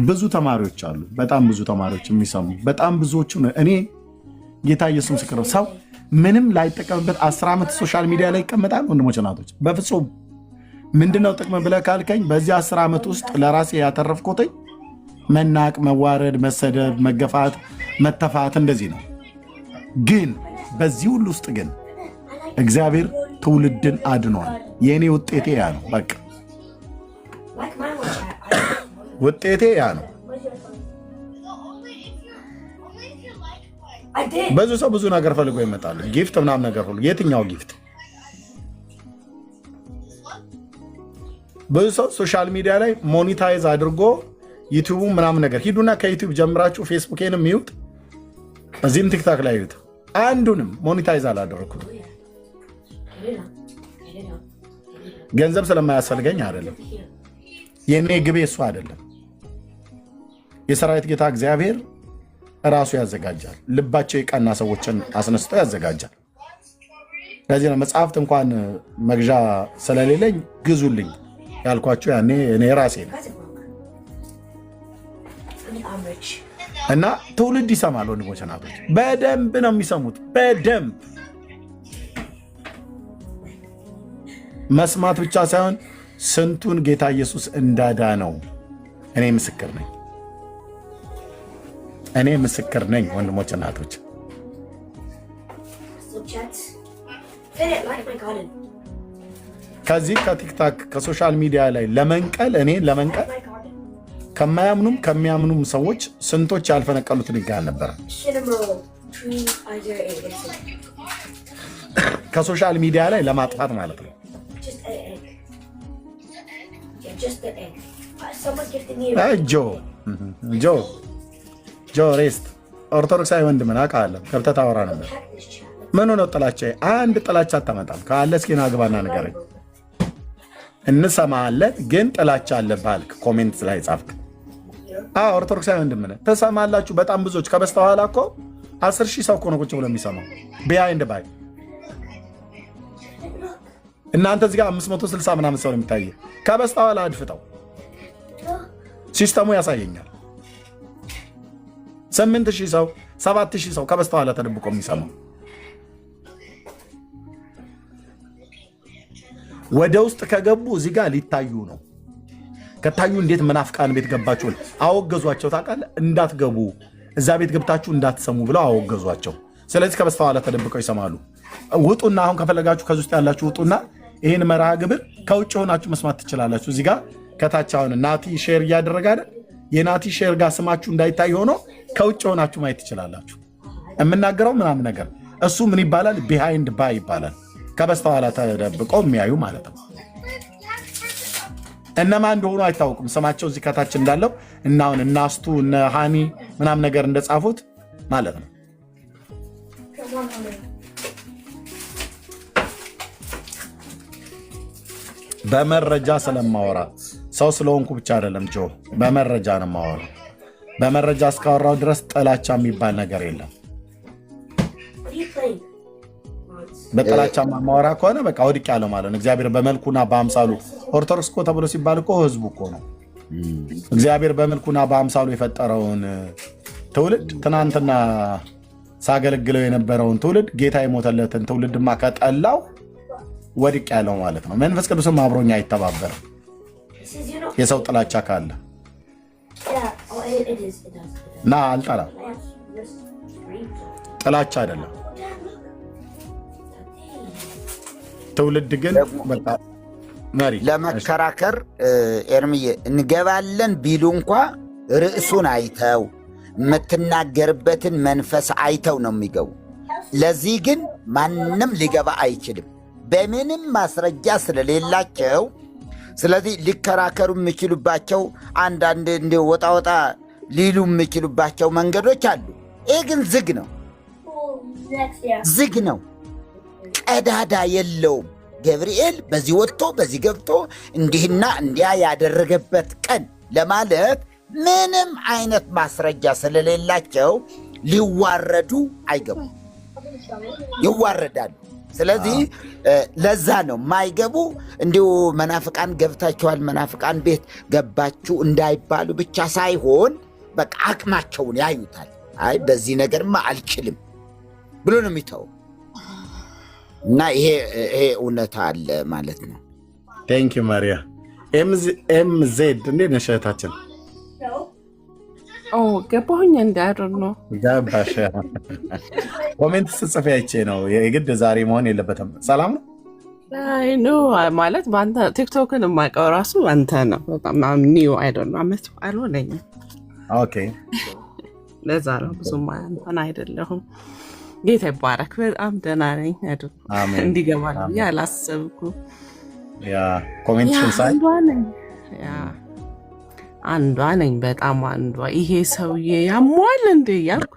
ብዙ ተማሪዎች አሉ። በጣም ብዙ ተማሪዎች የሚሰሙ በጣም ብዙዎቹ እኔ ጌታ ኢየሱስ ምስክር ሰው ምንም ላይጠቀምበት 10 ዓመት ሶሻል ሚዲያ ላይ ይቀመጣል። ወንድሞች እናቶች በፍጹም ምንድነው ጥቅም ብለህ ካልከኝ በዚህ 10 ዓመት ውስጥ ለራሴ ያተረፍኩት መናቅ፣ መዋረድ፣ መሰደብ፣ መገፋት፣ መተፋት እንደዚህ ነው። ግን በዚህ ሁሉ ውስጥ ግን እግዚአብሔር ትውልድን አድኗል። የኔ ውጤቴ ያ ነው። በቃ ውጤቴ ያ ነው። ብዙ ሰው ብዙ ነገር ፈልጎ ይመጣል። ጊፍት ምናምን ነገር ሁሉ የትኛው ጊፍት? ብዙ ሰው ሶሻል ሚዲያ ላይ ሞኒታይዝ አድርጎ ዩቲዩብ ምናምን ነገር ሂዱና ከዩቲዩብ ጀምራችሁ ፌስቡኬንም ይዩት፣ እዚህም ቲክታክ ላይ ይዩት። አንዱንም ሞኒታይዝ አላደረኩት። ገንዘብ ስለማያስፈልገኝ አይደለም። የኔ ግቤ እሱ አይደለም። የሰራዊት ጌታ እግዚአብሔር ራሱ ያዘጋጃል። ልባቸው የቀና ሰዎችን አስነስቶ ያዘጋጃል። ለዚህ ነው መጽሐፍት እንኳን መግዣ ስለሌለኝ ግዙልኝ ያልኳቸው ያኔ እኔ ራሴ ነው። እና ትውልድ ይሰማል። ወንድሞች ናቶች በደንብ ነው የሚሰሙት። በደንብ መስማት ብቻ ሳይሆን ስንቱን ጌታ ኢየሱስ እንዳዳነው እኔ ምስክር ነኝ። እኔ ምስክር ነኝ። ወንድሞች እናቶች ከዚህ ከቲክታክ ከሶሻል ሚዲያ ላይ ለመንቀል ከማያምኑም ከሚያምኑም ሰዎች ስንቶች ያልፈነቀሉት ድንጋይ ነበር። ከሶሻል ሚዲያ ላይ ለማጥፋት ማለት ነው። ጆ ሬስት ኦርቶዶክሳዊ ወንድምን አውቃለሁ። ገብተህ ታወራ ነበር። ምን ነው ጥላቻ? አንድ ጥላቻ አታመጣም ካለ እስኪ ና ግባና ንገረኝ። እንሰማለን ግን ጥላቻ አለብህ አልክ። ኮሜንት ላይ ጻፍክ። ኦርቶዶክሳዊ ወንድምን ትሰማላችሁ። በጣም ብዙዎች ከበስተኋላ እኮ 10,000 ሰው እኮ ነው ቁጭ ብሎ የሚሰማው። ቢሃይንድ ባይ እናንተ እዚህ ጋር 560 ምናምን ሰው ነው የሚታየው። ከበስተኋላ አድፍጠው ሲስተሙ ያሳየኛል። 8,000 ሰው 7,000 ሰው ከበስተኋላ ተደብቆ የሚሰማው። ወደ ውስጥ ከገቡ እዚህ ጋር ሊታዩ ነው። ከታዩ እንዴት መናፍቃን ቤት ገባችሁ አወገዟቸው። ታውቃለህ? እንዳትገቡ እዛ ቤት ገብታችሁ እንዳትሰሙ ብለው አወገዟቸው። ስለዚህ ከበስተኋላ ተደብቀው ይሰማሉ። ውጡና አሁን ከፈለጋችሁ ከዚህ ውስጥ ያላችሁ ውጡና ይህን መርሃ ግብር ከውጭ ሆናችሁ መስማት ትችላላችሁ። እዚህ ጋር ከታች አሁን ናቲ ሼር እያደረገ አይደል? የናቲ ሼር ጋር ስማችሁ እንዳይታይ ሆኖ ከውጭ ሆናችሁ ማየት ትችላላችሁ። የምናገረው ምናምን ነገር እሱ ምን ይባላል? ቢሃይንድ ባይ ይባላል። ከበስተኋላ ተደብቀው የሚያዩ ማለት ነው። እነማን እንደሆኑ አይታወቁም። ስማቸው እዚህ ከታች እንዳለው እና አሁን እናስቱ እነ ሃኒ ምናምን ነገር እንደጻፉት ማለት ነው። በመረጃ ስለማወራ ሰው ስለሆንኩ ብቻ አይደለም ጆ፣ በመረጃ ነው የማወራ። በመረጃ እስካወራው ድረስ ጥላቻ የሚባል ነገር የለም። በጥላቻ ማወራ ከሆነ በቃ ወድቅ ያለው ማለት ነው። እግዚአብሔር በመልኩና በአምሳሉ ኦርቶዶክስ እኮ ተብሎ ሲባል እኮ ህዝቡ እኮ ነው። እግዚአብሔር በመልኩና በአምሳሉ የፈጠረውን ትውልድ ትናንትና ሳገለግለው የነበረውን ትውልድ ጌታ የሞተለትን ትውልድማ ከጠላው ወድቅ ያለው ማለት ነው። መንፈስ ቅዱስም አብሮኛ አይተባበርም። የሰው ጥላቻ ካለ እና አልጠላም። ጥላቻ አይደለም። ትውልድ ግን በቃ መሪ ለመከራከር ኤርምዬ እንገባለን ቢሉ እንኳ ርዕሱን አይተው የምትናገርበትን መንፈስ አይተው ነው የሚገቡ። ለዚህ ግን ማንም ሊገባ አይችልም በምንም ማስረጃ ስለሌላቸው። ስለዚህ ሊከራከሩ የሚችሉባቸው አንዳንድ እንደ ወጣ ወጣ ሊሉ የሚችሉባቸው መንገዶች አሉ። ይህ ግን ዝግ ነው፣ ዝግ ነው። ቀዳዳ የለውም። ገብርኤል በዚህ ወጥቶ በዚህ ገብቶ እንዲህና እንዲያ ያደረገበት ቀን ለማለት ምንም አይነት ማስረጃ ስለሌላቸው ሊዋረዱ አይገቡም፣ ይዋረዳሉ። ስለዚህ ለዛ ነው ማይገቡ። እንዲሁ መናፍቃን ገብታችኋል፣ መናፍቃን ቤት ገባችሁ እንዳይባሉ ብቻ ሳይሆን በቃ አቅማቸውን ያዩታል። አይ በዚህ ነገርማ አልችልም ብሎ ነው የሚተው እና ይሄ እውነታ አለ ማለት ነው። ቴንክ ዩ ማሪያ ኤምዜድ እንዴት ነሽ እህታችን? ገባሁኝ እንዳይደር ነው ገባሽ? ኮሜንት ስጽፍ አይቼ ነው። የግድ ዛሬ መሆን የለበትም። ሰላም ነው ማለት በአንተ ቲክቶክን የማውቀው ራሱ አንተ ነው። በጣም ኒው አይደል ነው አመት አልሆነኝም። ኦኬ ለዛ ነው ብዙም እንትን አይደለሁም። ጌታ ይባረክ። በጣም ደህና ነኝ። እንዲገባል ብዬ አላሰብኩም። ኮሜንትሽን ሳይ አንዷ ነኝ፣ በጣም አንዷ። ይሄ ሰውዬ ያሟል እንዴ እያልኩ